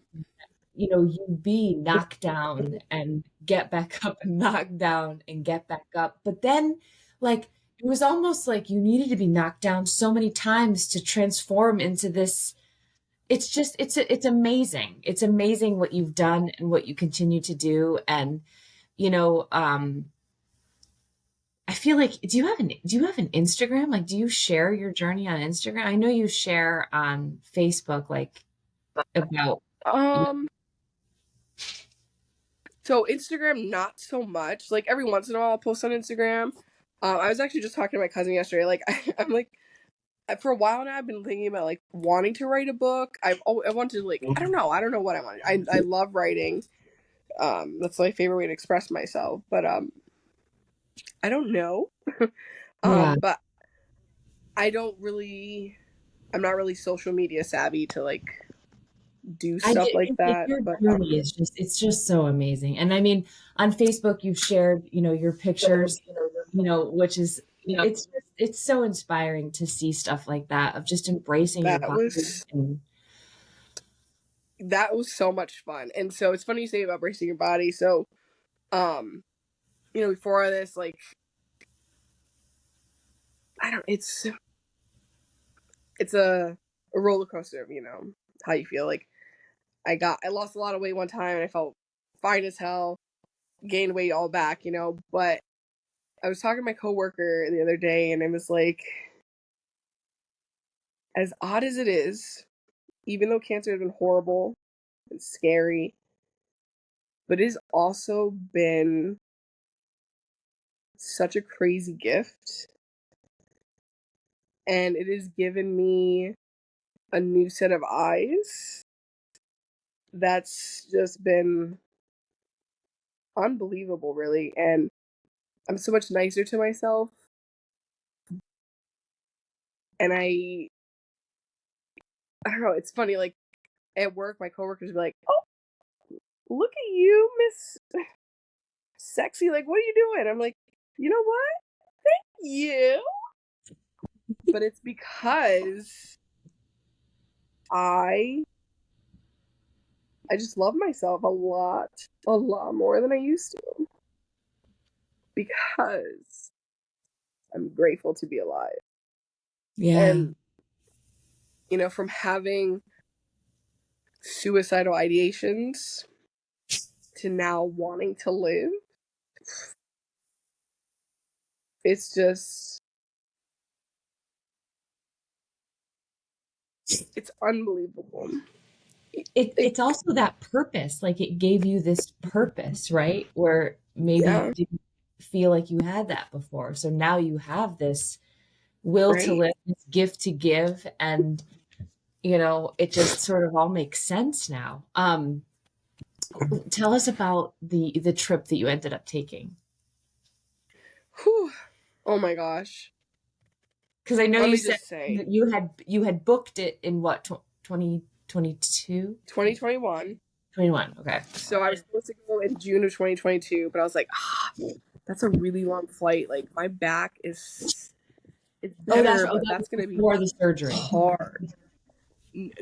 Speaker 1: you know, you be knocked down and get back up and knocked down and get back up. But then, like, it was almost like you needed to be knocked down so many times to transform into this. It's just, it's amazing. It's amazing what you've done and what you continue to do. And, you know, I feel like, do you have an Instagram? Like, do you share your journey on Instagram? I know you share on Facebook, like about,
Speaker 2: so Instagram, not so much. Like every once in a while I'll post on Instagram. I was actually just talking to my cousin yesterday. Like, I'm like, for a while now, I've been thinking about like wanting to write a book. I wanted to like, I don't know what I want. I love writing. That's my favorite way to express myself. But I don't know.
Speaker 1: Yeah.
Speaker 2: But I'm not really social media savvy to like do
Speaker 1: I
Speaker 2: stuff like that.
Speaker 1: your
Speaker 2: But
Speaker 1: journey is it's just so amazing. And I mean, on Facebook you've shared, your pictures, which is it's so inspiring to see stuff like that of just embracing your
Speaker 2: that
Speaker 1: body.
Speaker 2: was
Speaker 1: And
Speaker 2: that was so much fun. And so it's funny you say about embracing your body. So, before this, like, I don't. It's a roller coaster of how you feel. Like, I lost a lot of weight one time and I felt fine as hell. Gained weight all back, But I was talking to my coworker the other day and I was like, as odd as it is, even though cancer has been horrible and scary, but it has also been such a crazy gift. And it has given me a new set of eyes that's just been unbelievable, really. And I'm so much nicer to myself. And I don't know, it's funny, like at work, my coworkers be like, "Oh, look at you, Miss Sexy. Like, what are you doing?" I'm like, you know what? You. But it's because I I just love myself a lot more than I used to. Because I'm grateful to be alive.
Speaker 1: yeah.
Speaker 2: And from having suicidal ideations to now wanting to live, it's just it's unbelievable.
Speaker 1: It's also that purpose. Like it gave you this purpose, right? Where maybe you
Speaker 2: Yeah,
Speaker 1: didn't feel like you had that before. So now you have this will to
Speaker 2: right.
Speaker 1: live, this gift to give, and it just sort of all makes sense now. Tell us about the trip that you ended up taking.
Speaker 2: Whew. Oh my gosh.
Speaker 1: Because I know
Speaker 2: Let
Speaker 1: you
Speaker 2: me
Speaker 1: said
Speaker 2: just say,
Speaker 1: that you had booked it in what, 2022?
Speaker 2: 2021.
Speaker 1: 21. Okay.
Speaker 2: So I was supposed to go in June of 2022, but I was like, that's a really long flight. Like my back is it's better, but
Speaker 1: That
Speaker 2: that's
Speaker 1: was
Speaker 2: gonna be
Speaker 1: before the surgery.
Speaker 2: hard.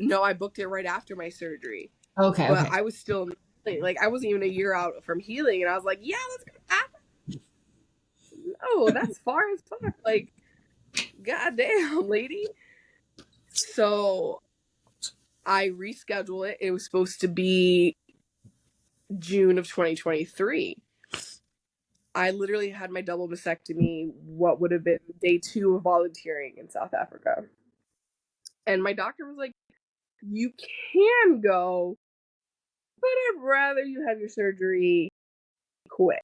Speaker 2: No, I booked it right after my surgery,
Speaker 1: Okay,
Speaker 2: but
Speaker 1: okay.
Speaker 2: I was still like I wasn't even a year out from healing, and I was like, yeah, let's go. No, that's far as fuck. Like, goddamn, lady. So I rescheduled it. It was supposed to be June of 2023. I literally had my double mastectomy, what would have been day 2 of volunteering in South Africa. And my doctor was like, you can go, but I'd rather you have your surgery quick.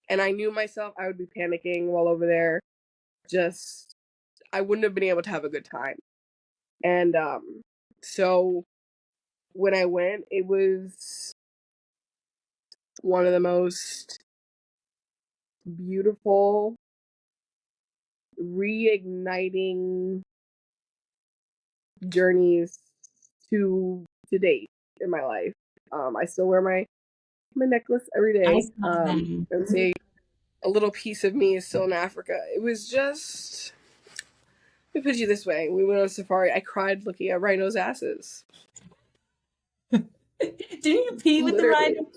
Speaker 2: And I knew myself, I would be panicking while over there. Just, I wouldn't have been able to have a good time. And so when I went, it was one of the most beautiful, reigniting journeys to date in my life. I still wear my necklace every
Speaker 1: I
Speaker 2: day.
Speaker 1: saw that.
Speaker 2: And say a little piece of me is still in Africa. It was just, let me put you this way: we went on a safari. I cried looking at rhinos' asses.
Speaker 1: Didn't you pee with the
Speaker 2: Literally.
Speaker 1: rhino?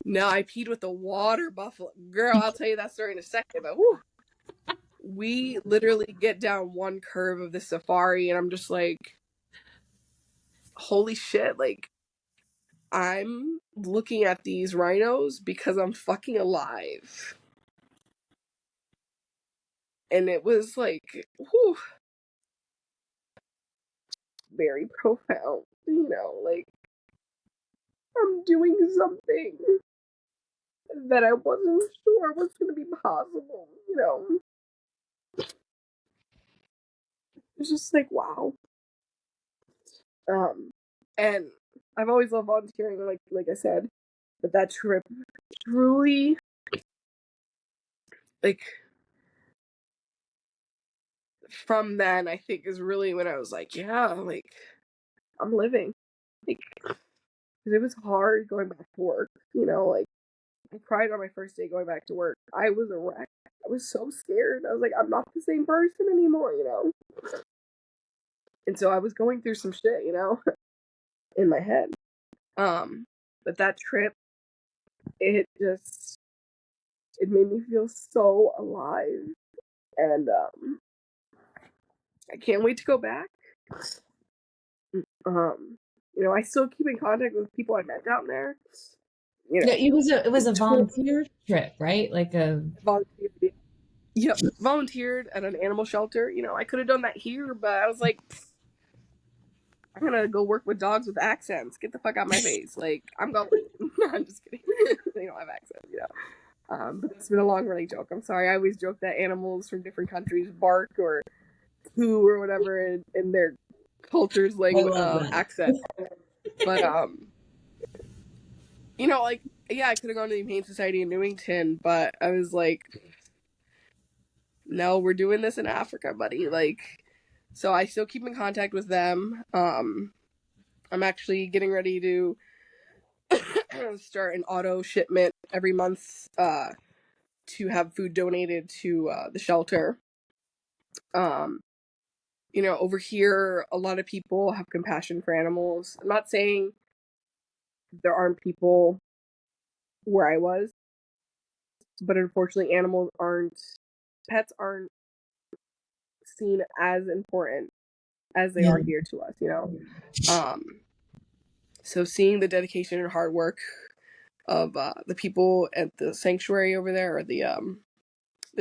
Speaker 2: No, I peed with the water buffalo. Girl, I'll tell you that story in a second. But whew, we literally get down one curve of the safari, and I'm just like, holy shit! Like, I'm looking at these rhinos because I'm fucking alive. And it was like, whew, very profound. Like, I'm doing something that I wasn't sure was going to be possible, you know. It's just like, wow. And I've always loved volunteering, like I said, but that trip truly, like, from then, I think is really when I was like, yeah, like, I'm living. Like, 'cause it was hard going back to work, you know, like, I cried on my first day going back to work. I was a wreck. I was so scared. I was like, I'm not the same person anymore, you know? And so I was going through some shit, you know, in my head. But that trip, it just, it made me feel so alive. And I can't wait to go back. You know, I still keep in contact with people I met down there. You
Speaker 1: Yeah,
Speaker 2: know,
Speaker 1: it was a volunteer trip, right? Like a
Speaker 2: volunteered. Yep, volunteered at an animal shelter. You know, I could have done that here, but I was like, I'm gonna go work with dogs with accents. Get the fuck out of my face. Like, I'm going. No, I'm just kidding. They don't have accents, you know. But it's been a long running joke. I'm sorry. I always joke that animals from different countries bark or poo or whatever in their culture's
Speaker 1: I love that.
Speaker 2: accent. But you know, like, yeah, I could have gone to the Humane Society in Newington, but I was like, no, we're doing this in Africa, buddy. Like, so I still keep in contact with them. I'm actually getting ready to start an auto shipment every month to have food donated to the shelter. You know, over here, a lot of people have compassion for animals. I'm not saying there aren't people where I was, but unfortunately, pets aren't seen as important as they
Speaker 1: Yeah.
Speaker 2: are here to us, you know? So seeing the dedication and hard work of the people at the sanctuary over there, or the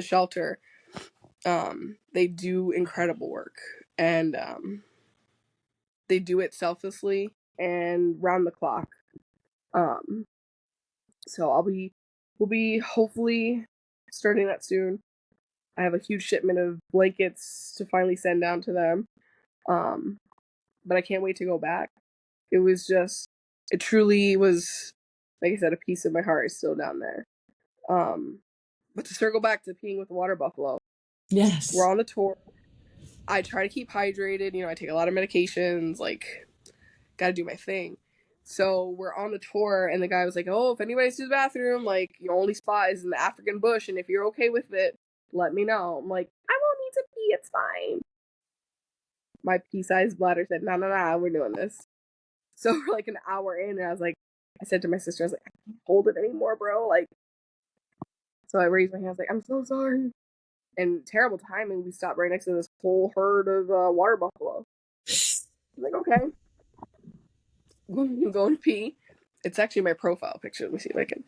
Speaker 2: shelter, they do incredible work, and they do it selflessly and round the clock. So we'll be hopefully starting that soon. I have a huge shipment of blankets to finally send down to them. But I can't wait to go back. It truly was, like I said, a piece of my heart is still down there. But to circle back to peeing with the water buffalo, we're
Speaker 1: Yes.
Speaker 2: on the tour. I try to keep hydrated. You know, I take a lot of medications. Like, gotta do my thing. So we're on the tour, and the guy was like, "Oh, if anybody's to the bathroom, like, your only spot is in the African bush, and if you're okay with it, let me know." I'm like, "I won't need to pee. It's fine." My pea-sized bladder said, "No, no, no, we're doing this." So we're like an hour in, and I said to my sister, I was like, "I can't hold it anymore, bro." Like, so I raised my hand, I was like, "I'm so sorry." And terrible timing, we stopped right next to this whole herd of water buffalo. I'm like, okay, I'm going to pee. It's actually my profile picture. Let me see if I can.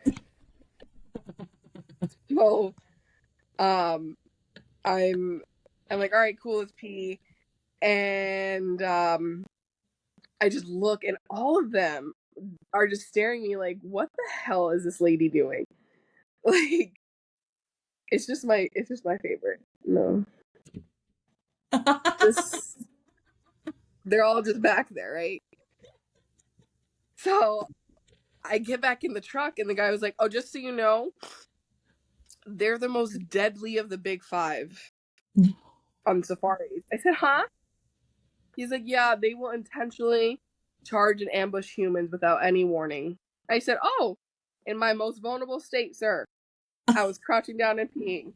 Speaker 2: So, I'm like, all right, cool, let's pee. And I just look, and all of them are just staring at me like, what the hell is this lady doing? Like, it's just my favorite. No, just they're all just back there, right? So I get back in the truck, and the guy was like, "Oh, just so you know, they're the most deadly of the big five on safaris." I said, "Huh?" He's like, "Yeah, they will intentionally charge and ambush humans without any warning." I said, "Oh, in my most vulnerable state, sir, I was crouching down and peeing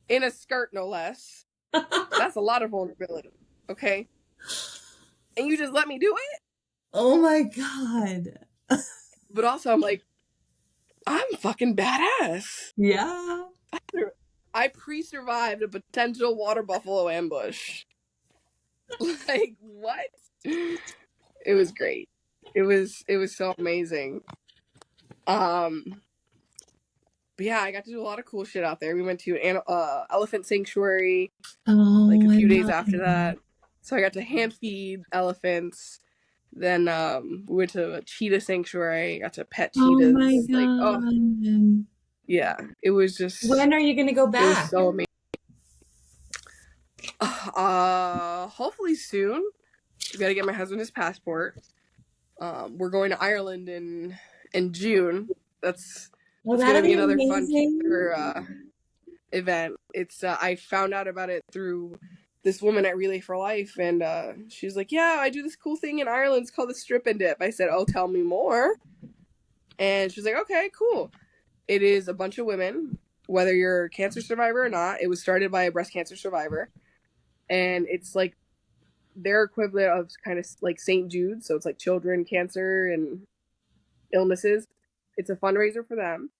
Speaker 2: in a skirt, no less. That's a lot of vulnerability, okay? And you just let me do it."
Speaker 1: Oh my God.
Speaker 2: But also, I'm like, I'm fucking badass.
Speaker 1: Yeah.
Speaker 2: I pre-survived a potential water buffalo ambush. Like, what? It was great. It was so amazing. But yeah, I got to do a lot of cool shit out there. We went to an elephant sanctuary like a
Speaker 1: Oh, I
Speaker 2: few days
Speaker 1: love
Speaker 2: after
Speaker 1: that.
Speaker 2: that. So I got to hand feed elephants. Then we went to a cheetah sanctuary. Got to pet
Speaker 1: Oh my
Speaker 2: cheetahs. Like, oh,
Speaker 1: God.
Speaker 2: Yeah, it was just,
Speaker 1: When are you going to go
Speaker 2: it was
Speaker 1: back?
Speaker 2: so amazing. Hopefully soon. We got to get my husband his passport. We're going to Ireland in June. That's
Speaker 1: Well,
Speaker 2: going
Speaker 1: that'll
Speaker 2: to be
Speaker 1: be
Speaker 2: another fun
Speaker 1: amazing.
Speaker 2: cancer event. It's I found out about it through this woman at Relay for Life, and she's like, "Yeah, I do this cool thing in Ireland. It's called the strip and dip." I said, "Oh, tell me more." And she's like, "Okay, cool." It is a bunch of women, whether you're a cancer survivor or not. It was started by a breast cancer survivor, and it's like their equivalent of kind of like St. Jude, so it's like children cancer and illnesses. It's a fundraiser for them,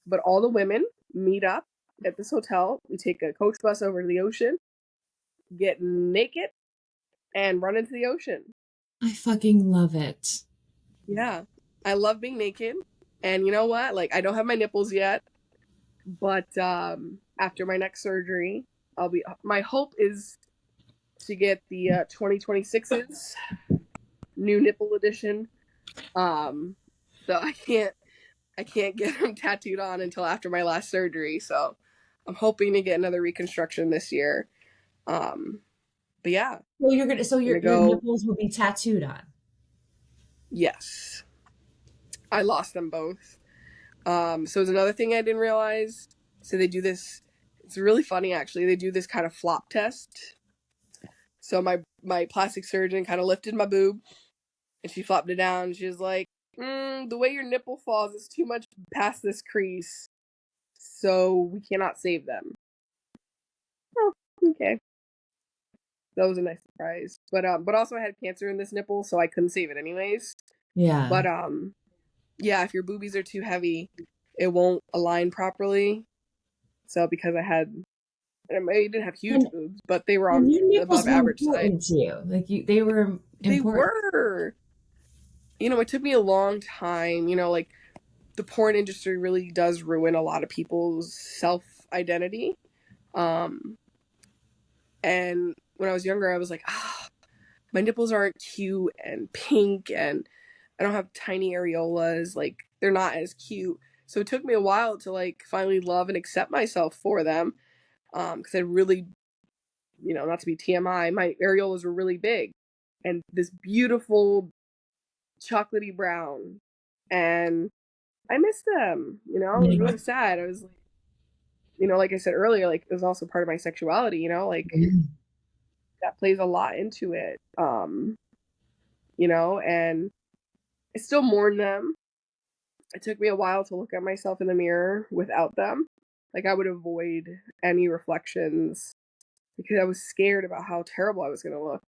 Speaker 2: but all the women meet up at this hotel. We take a coach bus over to the ocean, get naked, and run into the ocean.
Speaker 1: I fucking love it.
Speaker 2: Yeah, I love being naked. And you know what? Like, I don't have my nipples yet, but after my next surgery, I'll be. My hope is to get the 2026's new nipple edition. So I can't get them tattooed on until after my last surgery. So I'm hoping to get another reconstruction this year. But yeah,
Speaker 1: So you're gonna, so
Speaker 2: gonna
Speaker 1: your
Speaker 2: go.
Speaker 1: nipples will be tattooed on.
Speaker 2: Yes, I lost them both. So it's another thing I didn't realize. So they do this. It's really funny actually. They do this kind of flop test. So my plastic surgeon kind of lifted my boob, and she flopped it down. She was like, "The way your nipple falls is too much past this crease, so we cannot save them." Oh, okay. That was a nice surprise. But also I had cancer in this nipple, so I couldn't save it anyways.
Speaker 1: Yeah.
Speaker 2: But yeah, if your boobies are too heavy, it won't align properly. So because I didn't have huge
Speaker 1: And
Speaker 2: boobs, but they were
Speaker 1: and
Speaker 2: on
Speaker 1: your
Speaker 2: the
Speaker 1: nipples
Speaker 2: above
Speaker 1: were
Speaker 2: average side.
Speaker 1: important to you. Like they were
Speaker 2: They
Speaker 1: important.
Speaker 2: were. It took me a long time. Like the porn industry really does ruin a lot of people's self identity. Um, and when I was younger, I was like, my nipples aren't cute and pink, and I don't have tiny areolas. Like they're not as cute. So it took me a while to like finally love and accept myself for them. Because I really, not to be TMI, my areolas were really big, and this beautiful chocolatey brown, and I missed them. It was
Speaker 1: Yeah.
Speaker 2: really sad. I was like, like I said earlier, like it was also part of my sexuality. Like that plays a lot into it. And I still mourn them. It took me a while to look at myself in the mirror without them. Like I would avoid any reflections because I was scared about how terrible I was going to look.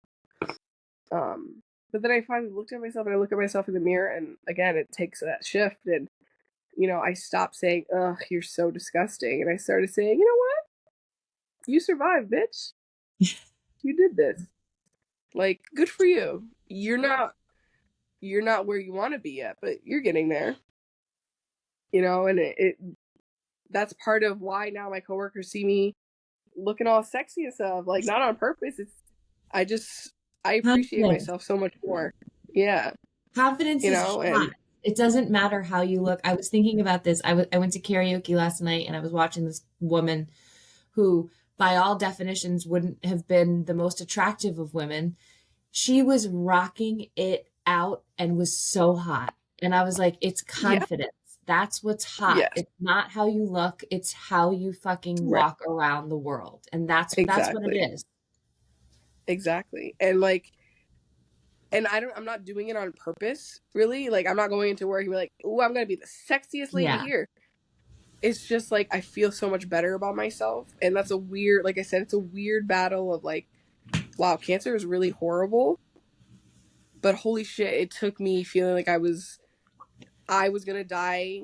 Speaker 2: But then I finally looked at myself and I look at myself in the mirror, and again, it takes that shift. And, I stopped saying, "Ugh, you're so disgusting." And I started saying, "You know what? You survived, bitch. You did this. Like, good for you. You're not where you want to be yet, but you're getting there." And that's part of why now my coworkers see me looking all sexy and stuff. Like, not on purpose. I appreciate
Speaker 1: Confidence.
Speaker 2: myself so much more. Yeah.
Speaker 1: Confidence is hot.
Speaker 2: And
Speaker 1: It doesn't matter how you look. I was thinking about this. I went to karaoke last night and I was watching this woman who, by all definitions, wouldn't have been the most attractive of women. She was rocking it out and was so hot. And I was like, it's
Speaker 2: yeah,
Speaker 1: confidence. That's what's hot.
Speaker 2: yes,
Speaker 1: It's not how you look, it's how you fucking
Speaker 2: right.
Speaker 1: walk around the world. And that's what it
Speaker 2: Exactly.
Speaker 1: is.
Speaker 2: Exactly. And like, and I'm not doing it on purpose, really. Like, I'm not going into work and be like, "Oh, I'm going to be the sexiest lady
Speaker 1: Yeah.
Speaker 2: here." It's just like, I feel so much better about myself. And that's like I said, it's a weird battle of like, wow, cancer is really horrible. But holy shit, it took me feeling like I was going to die,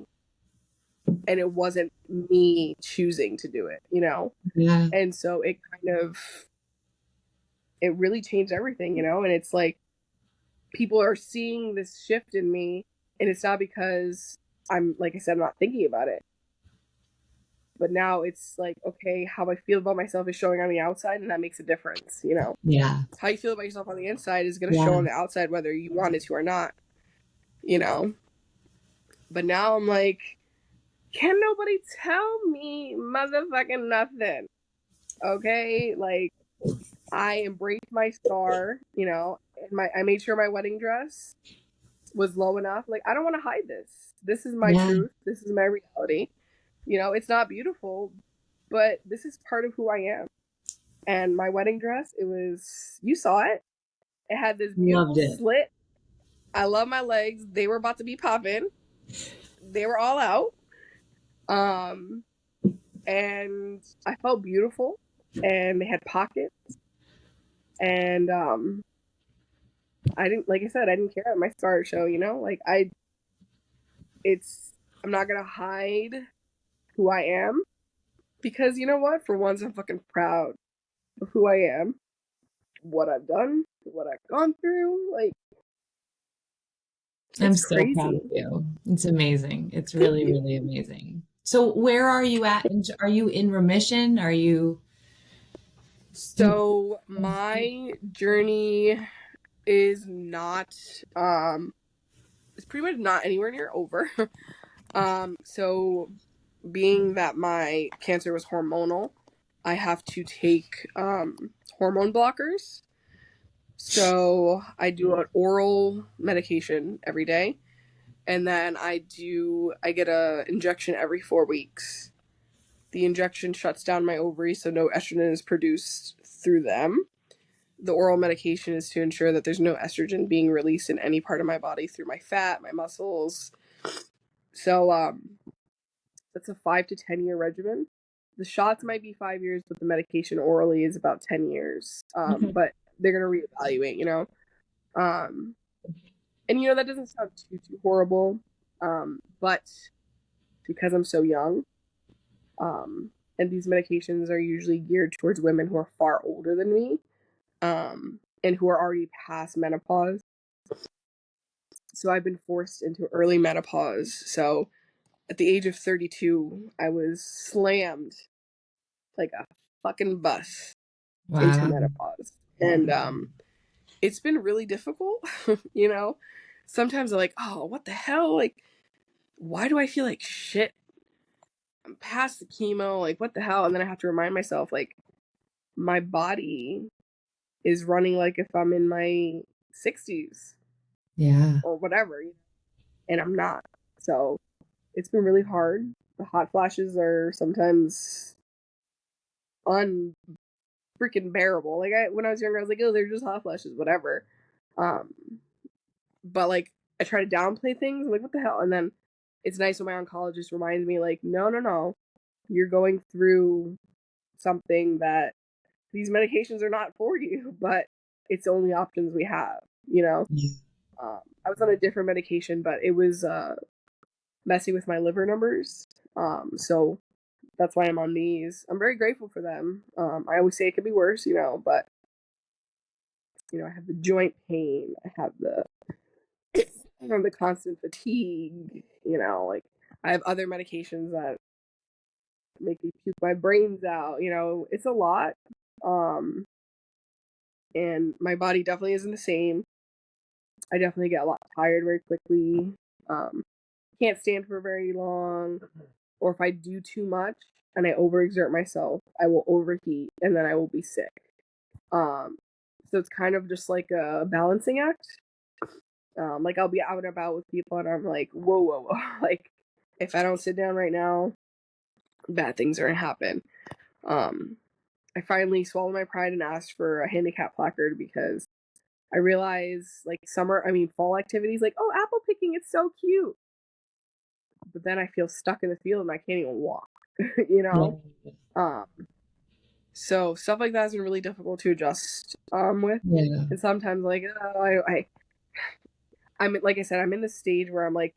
Speaker 2: and it wasn't me choosing to do it.
Speaker 1: Yeah.
Speaker 2: And so it really changed everything. And it's like people are seeing this shift in me, and it's not because I'm, like I said, I'm not thinking about it. But now it's like, okay, how I feel about myself is showing on the outside, and that makes a difference.
Speaker 1: Yeah.
Speaker 2: How you feel about yourself on the inside is going to show
Speaker 1: Yeah.
Speaker 2: on the outside, whether you want it to or not. you know But now I'm like, can nobody tell me motherfucking nothing? Okay, like I embraced my scar, you know, and I made sure my wedding dress was low enough. Like, I don't want to hide this. This is my
Speaker 1: Yeah.
Speaker 2: truth. This is my reality. You know, it's not beautiful, but this is part of who I am. And my wedding dress, it was, you saw it. It had this beautiful
Speaker 1: Loved it.
Speaker 2: slit. I love my legs. They were about to be popping. They were all out. Um, and I felt beautiful. And they had pockets. And I didn't, like I said, I didn't care at my start show, you know? Like I'm not gonna hide who I am because you know what? For once, I'm fucking proud of who I am, what I've done, what I've gone through. Like,
Speaker 1: I'm
Speaker 2: it's
Speaker 1: so proud
Speaker 2: crazy.
Speaker 1: of you. It's amazing. It's
Speaker 2: Thank
Speaker 1: really,
Speaker 2: you.
Speaker 1: really amazing. So where are you at? Are you in remission? Are you
Speaker 2: So my journey is not it's pretty much not anywhere near over. So being that my cancer was hormonal, I have to take hormone blockers. So I do an oral medication every day, and then I get a injection every 4 weeks. The injection shuts down my ovaries, so no estrogen is produced through them. The oral medication is to ensure that there's no estrogen being released in any part of my body through my fat, my muscles. So that's a 5 to 10 year regimen. The shots might be 5 years, but the medication orally is about 10 years.
Speaker 1: okay?
Speaker 2: But they're gonna reevaluate, you know. Um, and you know that doesn't sound too horrible, but because I'm so young, and these medications are usually geared towards women who are far older than me, and who are already past menopause. So I've been forced into early menopause. So at the age of 32, I was slammed like a fucking bus into
Speaker 1: Wow.
Speaker 2: menopause. And it's been really difficult, you know. Sometimes I'm like, oh, what the hell? Like, why do I feel like shit? I'm past the chemo, like what the hell? And then I have to remind myself, like, my body is running like if I'm in my 60s
Speaker 1: Yeah.
Speaker 2: or whatever, and I'm not. So it's been really hard. The hot flashes are sometimes unfreaking bearable. Like when I was younger, I was like, oh, they're just hot flashes, whatever. Um, but like I try to downplay things. I'm like, what the hell? And then it's nice when my oncologist reminds me, like, no, no, no, you're going through something that these medications are not for you, but it's the only options we have, you know? I was on a different medication, but it was messing with my liver numbers. So that's why I'm on these. I'm very grateful for them. I always say it could be worse, you know, but you know, I have the joint pain, I have the constant fatigue, you know, like I have other medications that make me puke my brains out, you know, it's a lot. Um, and my body definitely isn't the same. I definitely get a lot tired very quickly. Can't stand for very long, or if I do too much and I overexert myself, I will overheat and then I will be sick. Um, so it's kind of just like a balancing act. Like I'll be out and about with people and I'm like, whoa, whoa, whoa. Like if I don't sit down right now, bad things are gonna happen. Um, I finally swallowed my pride and asked for a handicap placard because I realize like fall activities, like, oh, apple picking, it's so cute. But then I feel stuck in the field and I can't even walk, you know? Um, so stuff like that has been really difficult to adjust with.
Speaker 1: Yeah.
Speaker 2: And sometimes like, I'm like I said, I'm in this stage where I'm like,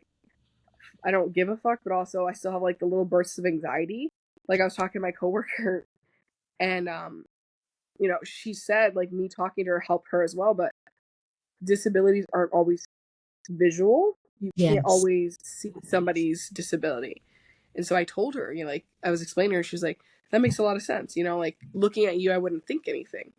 Speaker 2: I don't give a fuck, but also I still have like the little bursts of anxiety. Like I was talking to my coworker and you know, she said like me talking to her helped her as well, but disabilities aren't always visual. You can't
Speaker 1: Yes.
Speaker 2: always see somebody's disability. And so I told her, you know, like I was explaining to her, she was like, that makes a lot of sense. You know, like looking at you, I wouldn't think anything.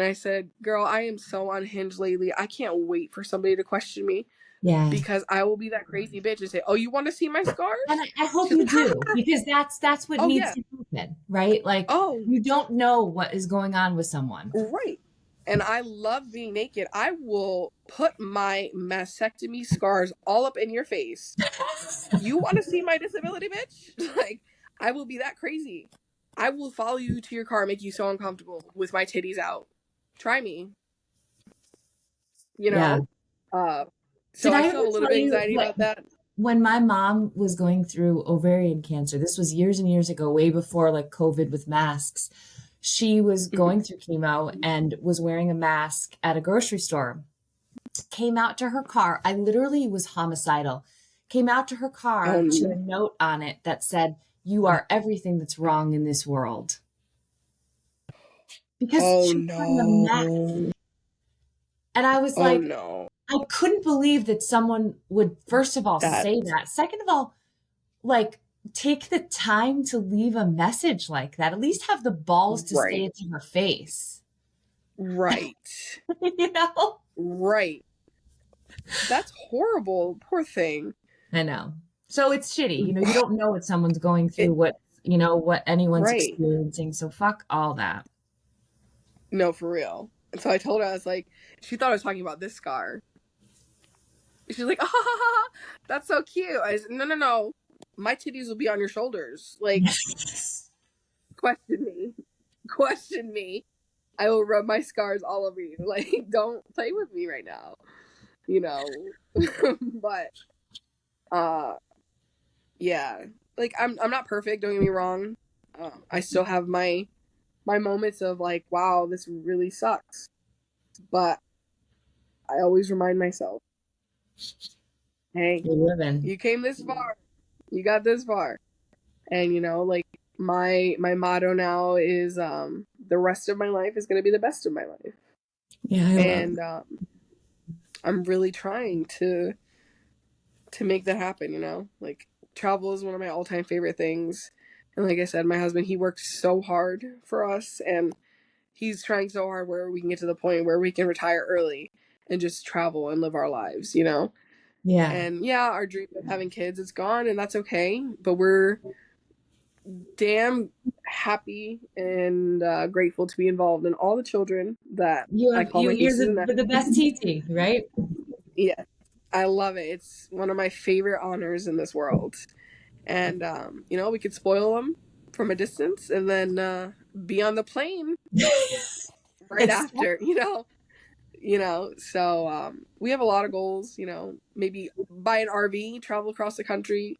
Speaker 2: And I said, girl, I am so unhinged lately. I can't wait for somebody to question me.
Speaker 1: Yeah.
Speaker 2: Because I will be that crazy bitch and say, oh, you want to see my scars?
Speaker 1: And I hope
Speaker 2: She's
Speaker 1: you
Speaker 2: like,
Speaker 1: do, because that's what
Speaker 2: oh,
Speaker 1: needs
Speaker 2: yeah.
Speaker 1: to happen, right? Like,
Speaker 2: Oh,
Speaker 1: you don't know what is going on with someone.
Speaker 2: right. And I love being naked. I will put my mastectomy scars all up in your face. You want to see my disability, bitch? Like, I will be that crazy. I will follow you to your car, make you so uncomfortable with my titties out. Try me. You
Speaker 1: Yeah.
Speaker 2: know? So
Speaker 1: Did
Speaker 2: I
Speaker 1: I
Speaker 2: still
Speaker 1: ever
Speaker 2: have a little
Speaker 1: tell
Speaker 2: bit of
Speaker 1: you
Speaker 2: anxiety
Speaker 1: what,
Speaker 2: about that.
Speaker 1: when my mom was going through ovarian cancer, this was years and years ago, way before like COVID with masks, she was
Speaker 2: Mhm.
Speaker 1: going through chemo and was wearing a mask at a grocery store. Came out to her car. I literally was homicidal. Came out to her car to a note on it that said, "You are everything that's wrong in this world." Because
Speaker 2: Oh
Speaker 1: she was wearing a mask.
Speaker 2: no.
Speaker 1: And I was
Speaker 2: Oh
Speaker 1: like,
Speaker 2: no.
Speaker 1: I couldn't believe that someone would, first of all,
Speaker 2: That
Speaker 1: say that. Second of all, like, take the time to leave a message like that. At least have the balls to say
Speaker 2: right.
Speaker 1: it to her face.
Speaker 2: Right.
Speaker 1: You know?
Speaker 2: Right. That's horrible. Poor thing.
Speaker 1: I know. So it's shitty. You know, you don't know what someone's going through,
Speaker 2: It,
Speaker 1: what anyone's
Speaker 2: right.
Speaker 1: experiencing. So fuck all that.
Speaker 2: No, for real. And so I told her, I was like, she thought I was talking about this scar. She's like, ah, that's so cute. I said, no. My titties will be on your shoulders. Like, question me. Question me. I will rub my scars all over you. Like, don't play with me right now. You know? But, yeah. Like, I'm not perfect, don't get me wrong. I still have my moments of like, wow, this really sucks. But I always remind myself, hey,
Speaker 1: You're living.
Speaker 2: you came this far. You got this far. And like my motto now is the rest of my life is gonna be the best of my life.
Speaker 1: Yeah, I love
Speaker 2: And I'm really trying to make that happen, Like travel is one of my all-time favorite things. And like I said, my husband, he works so hard for us, and he's trying so hard where we can get to the point where we can retire early and just travel and live our lives.
Speaker 1: Yeah.
Speaker 2: And yeah, our dream of having kids is gone, and that's okay. But we're damn happy and grateful to be involved in all the children that I call my
Speaker 1: You're
Speaker 2: nieces and
Speaker 1: the
Speaker 2: nephews.
Speaker 1: best TT, right?
Speaker 2: Yeah, I love it. It's one of my favorite honors in this world. And we could spoil them from a distance and then be on the plane right after. So we have a lot of goals. Maybe buy an RV, travel across the country.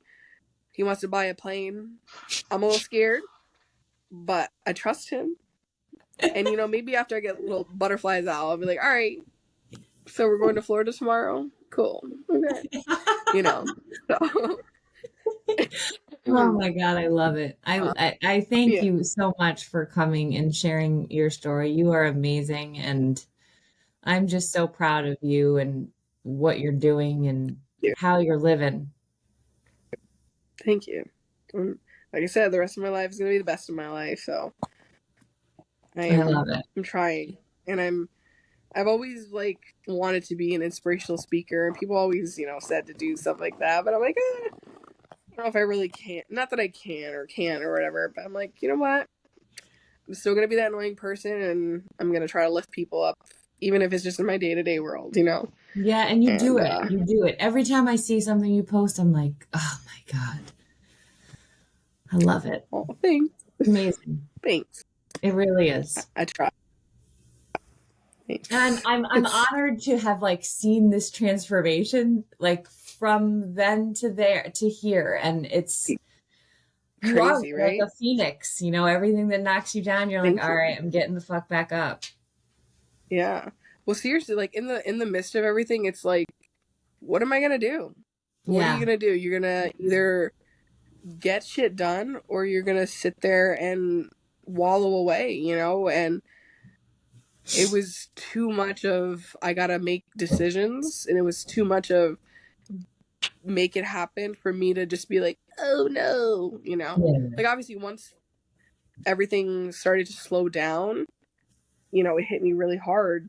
Speaker 2: He wants to buy a plane. I'm a little scared, but I trust him. And maybe after I get little butterflies out, I'll be like, all right, so we're going to Florida tomorrow. Cool. Okay. So
Speaker 1: Oh my God, I love it. I thank
Speaker 2: yeah.
Speaker 1: you so much for coming and sharing your story. You are amazing, and I'm just so proud of you and what you're doing and
Speaker 2: Yeah.
Speaker 1: how you're living.
Speaker 2: Thank you. Like I said, the rest of my life is gonna be the best of my life. So
Speaker 1: I love it.
Speaker 2: I'm trying, and I've always like wanted to be an inspirational speaker, and people always said to do stuff like that, but I'm like, I don't know if I really can. Not that I can or whatever, but I'm like, you know what? I'm still gonna be that annoying person, and I'm gonna try to lift people up, even if it's just in my day-to-day world.
Speaker 1: Yeah, and you do
Speaker 2: And
Speaker 1: it. You do it. Every time I see something you post, I'm like, oh my God. I love it.
Speaker 2: oh, thanks.
Speaker 1: Amazing.
Speaker 2: Thanks.
Speaker 1: It really is.
Speaker 2: I try.
Speaker 1: And
Speaker 2: Thanks.
Speaker 1: I'm honored to have like seen this transformation like from then to there to here. And it's you are
Speaker 2: Crazy,
Speaker 1: like
Speaker 2: right?
Speaker 1: a phoenix, everything that knocks you down, you're like,
Speaker 2: Thank
Speaker 1: all
Speaker 2: you.
Speaker 1: right, I'm getting the fuck back up.
Speaker 2: Yeah. Well, seriously, like in the midst of everything, it's like, what am I gonna do? What are you
Speaker 1: Yeah.
Speaker 2: gonna do? You're gonna either get shit done or you're gonna sit there and wallow away. And it was too much of I gotta make decisions, and it was too much of make it happen for me to just be like, oh no.
Speaker 1: Yeah.
Speaker 2: Like obviously once everything started to slow down, you know, it hit me really hard.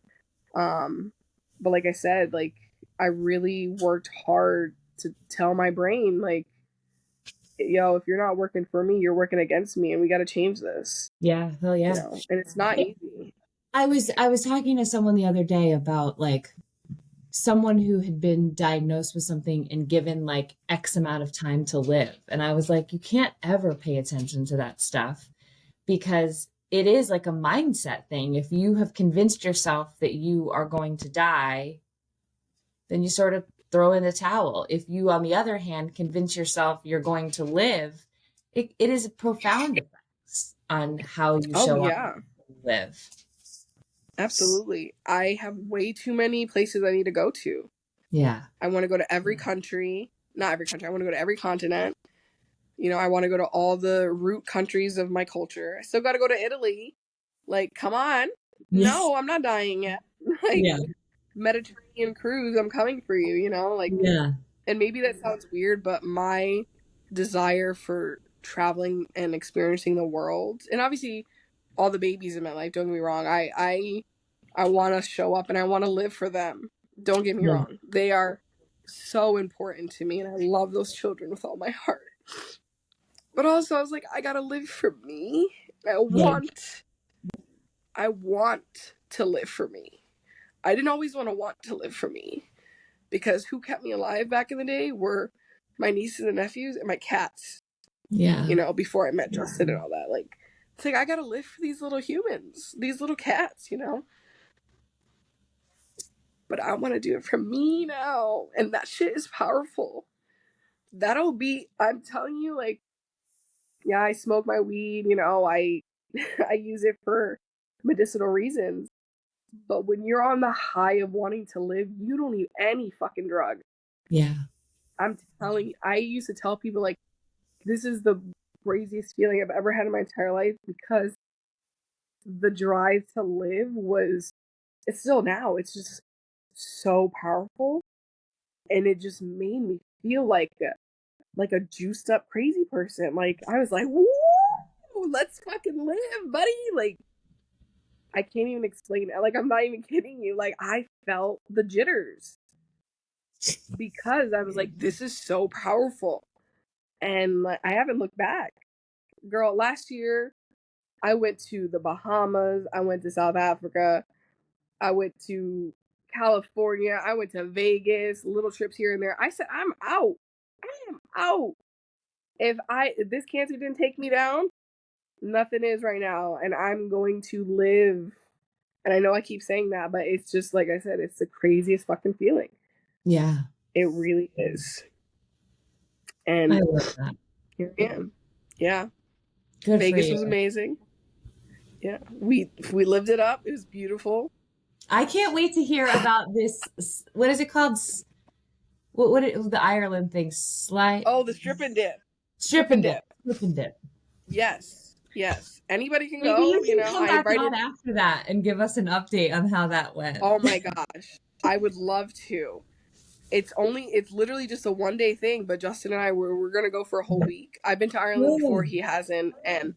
Speaker 2: But like I said, like I really worked hard to tell my brain, like, yo, if you're not working for me, you're working against me, and we got to change this.
Speaker 1: Yeah, hell
Speaker 2: You
Speaker 1: yeah.
Speaker 2: know, and it's not easy.
Speaker 1: I was talking to someone the other day about like someone who had been diagnosed with something and given like X amount of time to live. And I was like, you can't ever pay attention to that stuff because it is like a mindset thing. If you have convinced yourself that you are going to die, then you sort of throw in the towel. If you, on the other hand, convince yourself you're going to live, it is a profound effects on how you
Speaker 2: Oh
Speaker 1: show up
Speaker 2: yeah,
Speaker 1: and live.
Speaker 2: absolutely. I have way too many places I need to go to.
Speaker 1: Yeah.
Speaker 2: I want to go to every country, not every country. I want to go to every continent. You know, I want to go to all the root countries of my culture. I still got to go to Italy. Like, come on.
Speaker 1: Yes.
Speaker 2: No, I'm not dying yet. Like,
Speaker 1: Yeah.
Speaker 2: Mediterranean cruise, I'm coming for you, you know? Like,
Speaker 1: Yeah.
Speaker 2: and maybe that sounds weird, but my desire for traveling and experiencing the world, and obviously all the babies in my life, don't get me wrong. I want to show up and I want to live for them. Don't get me
Speaker 1: Yeah.
Speaker 2: wrong. They are so important to me and I love those children with all my heart. But also I was like, I got to live for me. I
Speaker 1: Yeah.
Speaker 2: want I want to live for me. I didn't always want to live for me because who kept me alive back in the day were my nieces and nephews and my cats,
Speaker 1: Yeah.
Speaker 2: you know, before I met Justin and all that. Like, it's like, I gotta live for these little humans, these little cats, you know? But I wanna do it for me now. And that shit is powerful. That'll be, I'm telling you, like, yeah, I smoke my weed, you know, I I use it for medicinal reasons. But when you're on the high of wanting to live, you don't need any fucking drug.
Speaker 1: Yeah.
Speaker 2: I'm telling you, I used to tell people, like, this is the craziest feeling I've ever had in my entire life because the drive to live was, it's still now, it's just so powerful. And it just made me feel like a juiced up crazy person. Like, I was like, woo, let's fucking live, buddy. Like, I can't even explain it. Like, I'm not even kidding you. Like, I felt the jitters because I was like, this is so powerful. And like, I haven't looked back. Girl, last year I went to the Bahamas, I went to South Africa, I went to California, I went to Vegas, little trips here and there. I said, I'm out. I am out. If this cancer didn't take me down, nothing is right now. And I'm going to live. And I know I keep saying that, but it's just like I said, it's the craziest fucking feeling.
Speaker 1: Yeah.
Speaker 2: It really is.
Speaker 1: I
Speaker 2: And
Speaker 1: love that.
Speaker 2: here I am. Yeah.
Speaker 1: Good for
Speaker 2: Vegas
Speaker 1: you.
Speaker 2: was amazing. Yeah. We lived it up. It was beautiful.
Speaker 1: I can't wait to hear about this. What is it called? The Ireland thing?
Speaker 2: Oh, the strip and dip.
Speaker 1: Strip and dip. Strip and dip.
Speaker 2: Yes. Yes. Anybody can
Speaker 1: Maybe
Speaker 2: go.
Speaker 1: you
Speaker 2: You
Speaker 1: can
Speaker 2: know,
Speaker 1: come
Speaker 2: I
Speaker 1: back
Speaker 2: invited.
Speaker 1: on after that and give us an update on how that went.
Speaker 2: Oh my gosh. I would love to. It's literally just a 1 day thing, but Justin and I we're gonna go for a whole week. I've been to Ireland before, he hasn't, and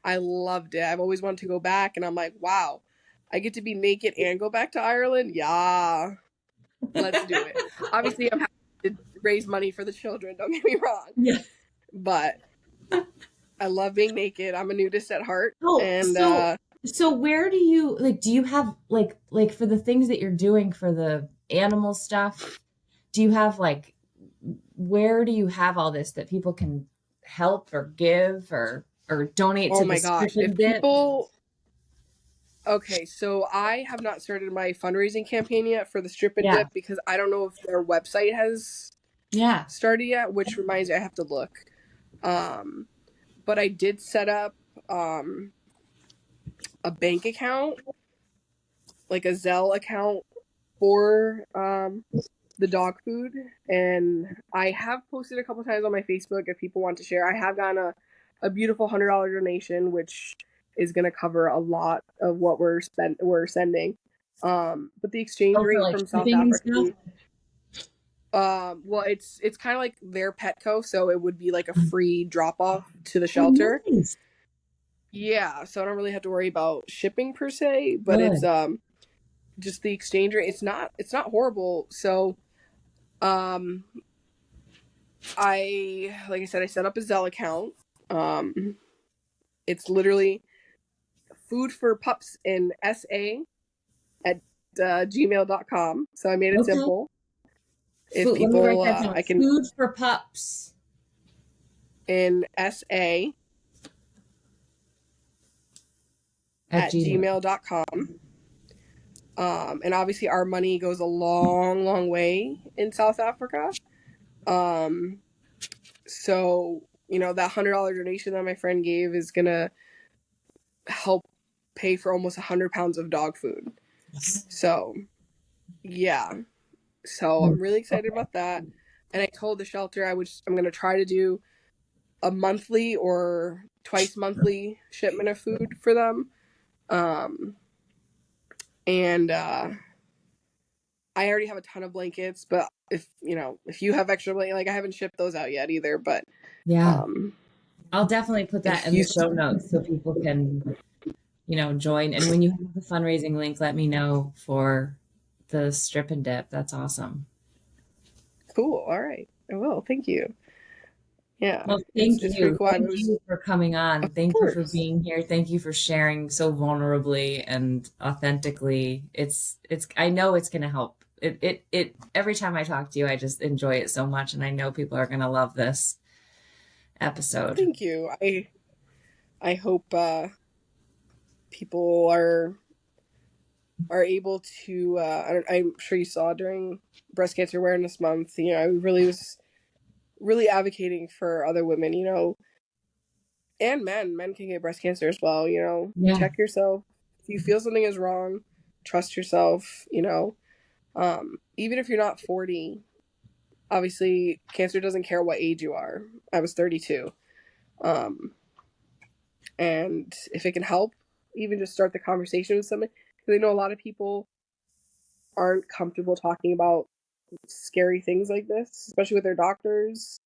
Speaker 2: I loved it. I've always wanted to go back, and I'm like, wow, I get to be naked and go back to Ireland. Yeah, let's do it. Obviously, I'm happy to raise money for the children. Don't get me wrong,
Speaker 1: Yeah.
Speaker 2: but I love being naked. I'm a nudist at heart,
Speaker 1: Oh,
Speaker 2: and
Speaker 1: so where do you like? Do you have like for the things that you're doing for the animal stuff? Do you have like where do you have all this that people can help or give or donate
Speaker 2: oh
Speaker 1: to the
Speaker 2: my
Speaker 1: strip
Speaker 2: gosh,
Speaker 1: and
Speaker 2: if
Speaker 1: dip?
Speaker 2: people. Okay, so I have not started my fundraising campaign yet for the strip and
Speaker 1: Yeah.
Speaker 2: dip because I don't know if their website has
Speaker 1: Yeah.
Speaker 2: started yet, which reminds me I have to look. But I did set up a bank account, like a Zelle account for the dog food, and I have posted a couple times on my Facebook if people want to share. I have gotten a beautiful $100 donation, which is going to cover a lot of what we're sending. But the exchange
Speaker 1: Oh, for
Speaker 2: rate
Speaker 1: like
Speaker 2: from South
Speaker 1: shipping and stuff?
Speaker 2: Africa, well, it's kind of like their Petco, so it would be like a free drop off to the
Speaker 1: Oh,
Speaker 2: shelter.
Speaker 1: nice.
Speaker 2: Yeah, so I don't really have to worry about shipping per se, but
Speaker 1: Good.
Speaker 2: it's just the exchange rate. It's not horrible. So like I said, I set up a Zelle account. It's literally food for pups in SA at gmail.com. So I made it
Speaker 1: Okay.
Speaker 2: simple. If
Speaker 1: Food, let me write
Speaker 2: people,
Speaker 1: that down.
Speaker 2: I can
Speaker 1: Food for pups
Speaker 2: in SA
Speaker 1: at
Speaker 2: at
Speaker 1: Gmail.
Speaker 2: gmail.com. And obviously our money goes a long, long way in South Africa. So, that $100 donation that my friend gave is gonna help pay for almost 100 pounds of dog food. So, yeah. So I'm really excited about that. And I told the shelter I'm gonna try to do a monthly or twice monthly shipment of food for them. And I already have a ton of blankets, but if you have extra blankets, like I haven't shipped those out yet either, but
Speaker 1: Yeah. I'll definitely put that
Speaker 2: if
Speaker 1: in
Speaker 2: you
Speaker 1: the show notes so people can, join. And when you have the fundraising link, let me know for the strip and dip. That's awesome.
Speaker 2: cool, all right, I will. Thank you. Yeah,
Speaker 1: Well, thank
Speaker 2: it's pretty
Speaker 1: you.
Speaker 2: cool.
Speaker 1: Thank you for coming on.
Speaker 2: Of
Speaker 1: Thank you for
Speaker 2: course.
Speaker 1: being here. Thank you for sharing so vulnerably and authentically. I know it's going to help. Every time I talk to you, I just enjoy it so much. And I know people are going to love this episode.
Speaker 2: Thank you. I hope people are able to. I'm sure you saw during Breast Cancer Awareness Month. I really was really advocating for other women. And men. Men can get breast cancer as well.
Speaker 1: Yeah.
Speaker 2: Check yourself. If you feel something is wrong, trust yourself. Even if you're not 40, obviously cancer doesn't care what age you are. I was 32. And if it can help, even just start the conversation with someone, because I know a lot of people aren't comfortable talking about scary things like this, especially with their doctors.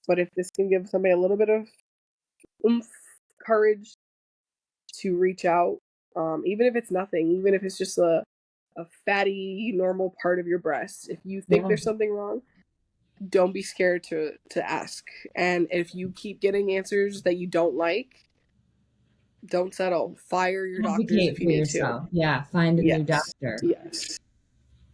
Speaker 2: But if this can give somebody a little bit of oomph, courage to reach out, even if it's nothing, even if it's just a fatty normal part of your breast, if you think
Speaker 1: Yeah.
Speaker 2: there's something wrong, don't be scared to ask. And if you keep getting answers that you don't like, don't settle. Fire your doctors
Speaker 1: Advocate
Speaker 2: if you
Speaker 1: for
Speaker 2: need to.
Speaker 1: yourself. Yeah. Find a new
Speaker 2: Yes.
Speaker 1: doctor.
Speaker 2: Yes.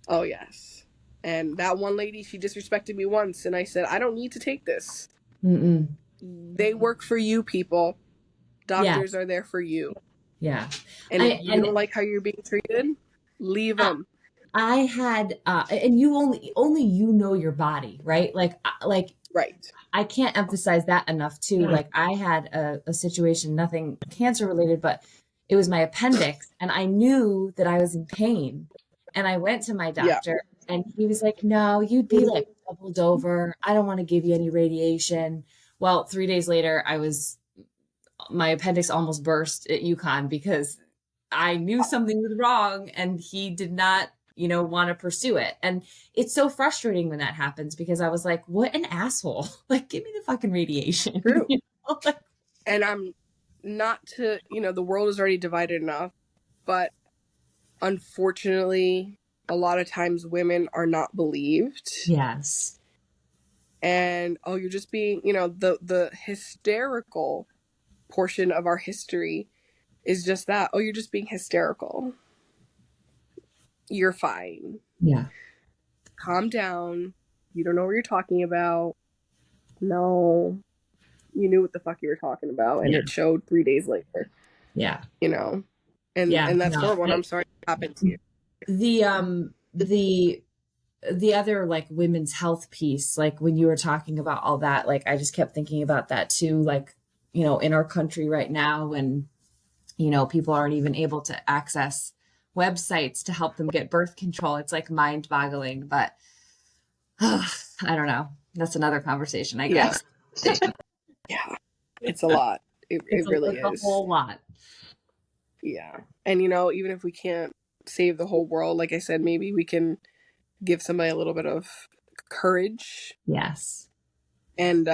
Speaker 2: Oh, yes. And that one lady, she disrespected me once, and I said, I don't need to take this.
Speaker 1: Mm-mm.
Speaker 2: They work for you, people.
Speaker 1: Yeah.
Speaker 2: Doctors are there for you.
Speaker 1: Yeah.
Speaker 2: And if you don't like how you're being treated, leave them.
Speaker 1: I had, and you only your body, right? Like
Speaker 2: Right.
Speaker 1: I can't emphasize that enough too. Like I had a situation, nothing cancer related, but it was my appendix, and I knew that I was in pain, and I went to my
Speaker 2: Yeah.
Speaker 1: doctor, and he was like, "No, you'd be like doubled over. I don't want to give you any radiation." Well, 3 days later, my appendix almost burst at UConn because I knew something was wrong and he did not, want to pursue it. And it's so frustrating when that happens because I was like, what an asshole. Like, give me the fucking radiation.
Speaker 2: True.
Speaker 1: Like,
Speaker 2: And I'm not to, the world is already divided enough, but unfortunately, a lot of times women are not believed.
Speaker 1: yes.
Speaker 2: And, oh, you're just being, the hysterical portion of our history is just that. Oh, you're just being hysterical. You're fine.
Speaker 1: Yeah.
Speaker 2: Calm down. You don't know what you're talking about. No, you knew what the fuck you were talking about, and
Speaker 1: Yeah.
Speaker 2: it showed 3 days later.
Speaker 1: Yeah.
Speaker 2: And that's
Speaker 1: No,
Speaker 2: horrible. And I'm sorry it happened to you.
Speaker 1: The other like women's health piece, like when you were talking about all that, like I just kept thinking about that too, like, in our country right now when, people aren't even able to access websites to help them get birth control. It's like mind boggling, but I don't know. That's another conversation, I
Speaker 2: Yeah,
Speaker 1: guess.
Speaker 2: yeah, it's a lot. It really
Speaker 1: It's a
Speaker 2: is.
Speaker 1: whole lot.
Speaker 2: Yeah, and even if we can't save the whole world, like I said, maybe we can give somebody a little bit of courage.
Speaker 1: Yes.
Speaker 2: And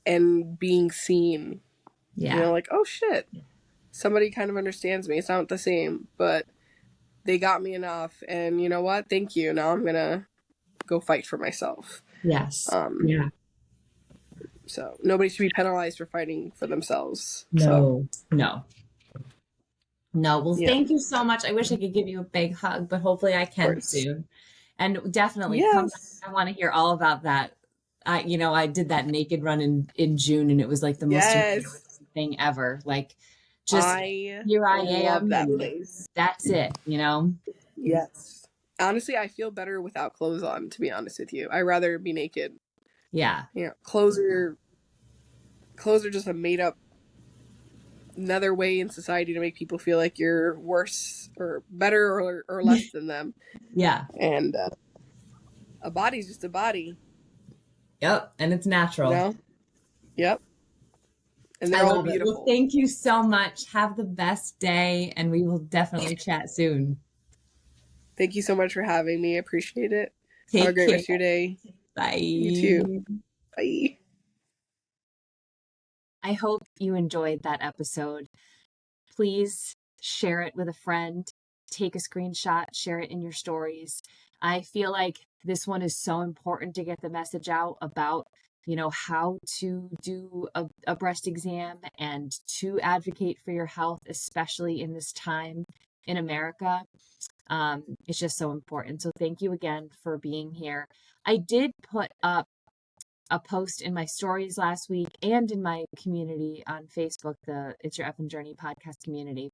Speaker 2: and being seen.
Speaker 1: Yeah.
Speaker 2: Like, oh shit, somebody kind of understands me. It's not the same, but they got me enough, and you know what? Thank you. Now I'm gonna go fight for myself.
Speaker 1: Yes. Yeah.
Speaker 2: So nobody should be penalized for fighting for themselves.
Speaker 1: No. No. Well,
Speaker 2: Yeah,
Speaker 1: thank you so much. I wish I could give you a big hug, but hopefully I
Speaker 2: of
Speaker 1: can
Speaker 2: course.
Speaker 1: soon. And definitely come back.
Speaker 2: Yes.
Speaker 1: I want to hear all about that. I did that naked run in June, and it was like the most
Speaker 2: Yes.
Speaker 1: amazing thing ever. Like, just
Speaker 2: I
Speaker 1: here I
Speaker 2: love
Speaker 1: am,
Speaker 2: that
Speaker 1: and
Speaker 2: place.
Speaker 1: that's it.
Speaker 2: Yes. Honestly, I feel better without clothes on, to be honest with you. I'd rather be naked.
Speaker 1: Yeah.
Speaker 2: Clothes are just a made up another way in society to make people feel like you're worse or better or less than them.
Speaker 1: Yeah.
Speaker 2: And a body's just a body.
Speaker 1: Yep. And it's natural.
Speaker 2: Yep. And
Speaker 1: I
Speaker 2: they're all
Speaker 1: love it. Well,
Speaker 2: beautiful.
Speaker 1: thank you so much. Have the best day, and we will definitely chat soon.
Speaker 2: Thank you so much for having me. I appreciate it. Have a
Speaker 1: Take
Speaker 2: great
Speaker 1: care.
Speaker 2: rest of your day. You too.
Speaker 1: Bye.
Speaker 2: Bye.
Speaker 1: I hope you enjoyed that episode. Please share it with a friend, take a screenshot, share it in your stories. I feel like this one is so important to get the message out about, how to do a breast exam and to advocate for your health, especially in this time in America. It's just so important. So thank you again for being here. I did put up a post in my stories last week and in my community on Facebook, the It's Your Effin' Journey podcast community,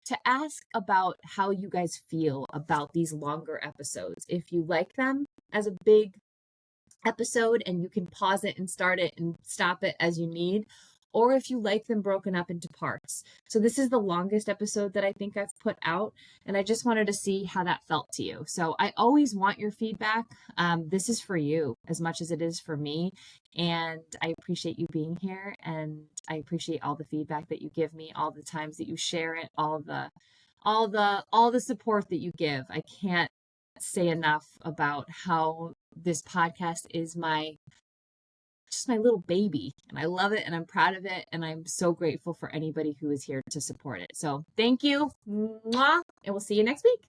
Speaker 1: to ask about how you guys feel about these longer episodes. If you like them as a big episode and you can pause it and start it and stop it as you need, or if you like them broken up into parts. So this is the longest episode that I think I've put out, and I just wanted to see how that felt to you. So I always want your feedback. This is for you as much as it is for me, and I appreciate you being here, and I appreciate all the feedback that you give me, all the times that you share it, all the support that you give. I can't say enough about how this podcast is just my little baby, and I love it, and I'm proud of it, and I'm so grateful for anybody who is here to support it. So thank you. Mwah, and we'll see you next week.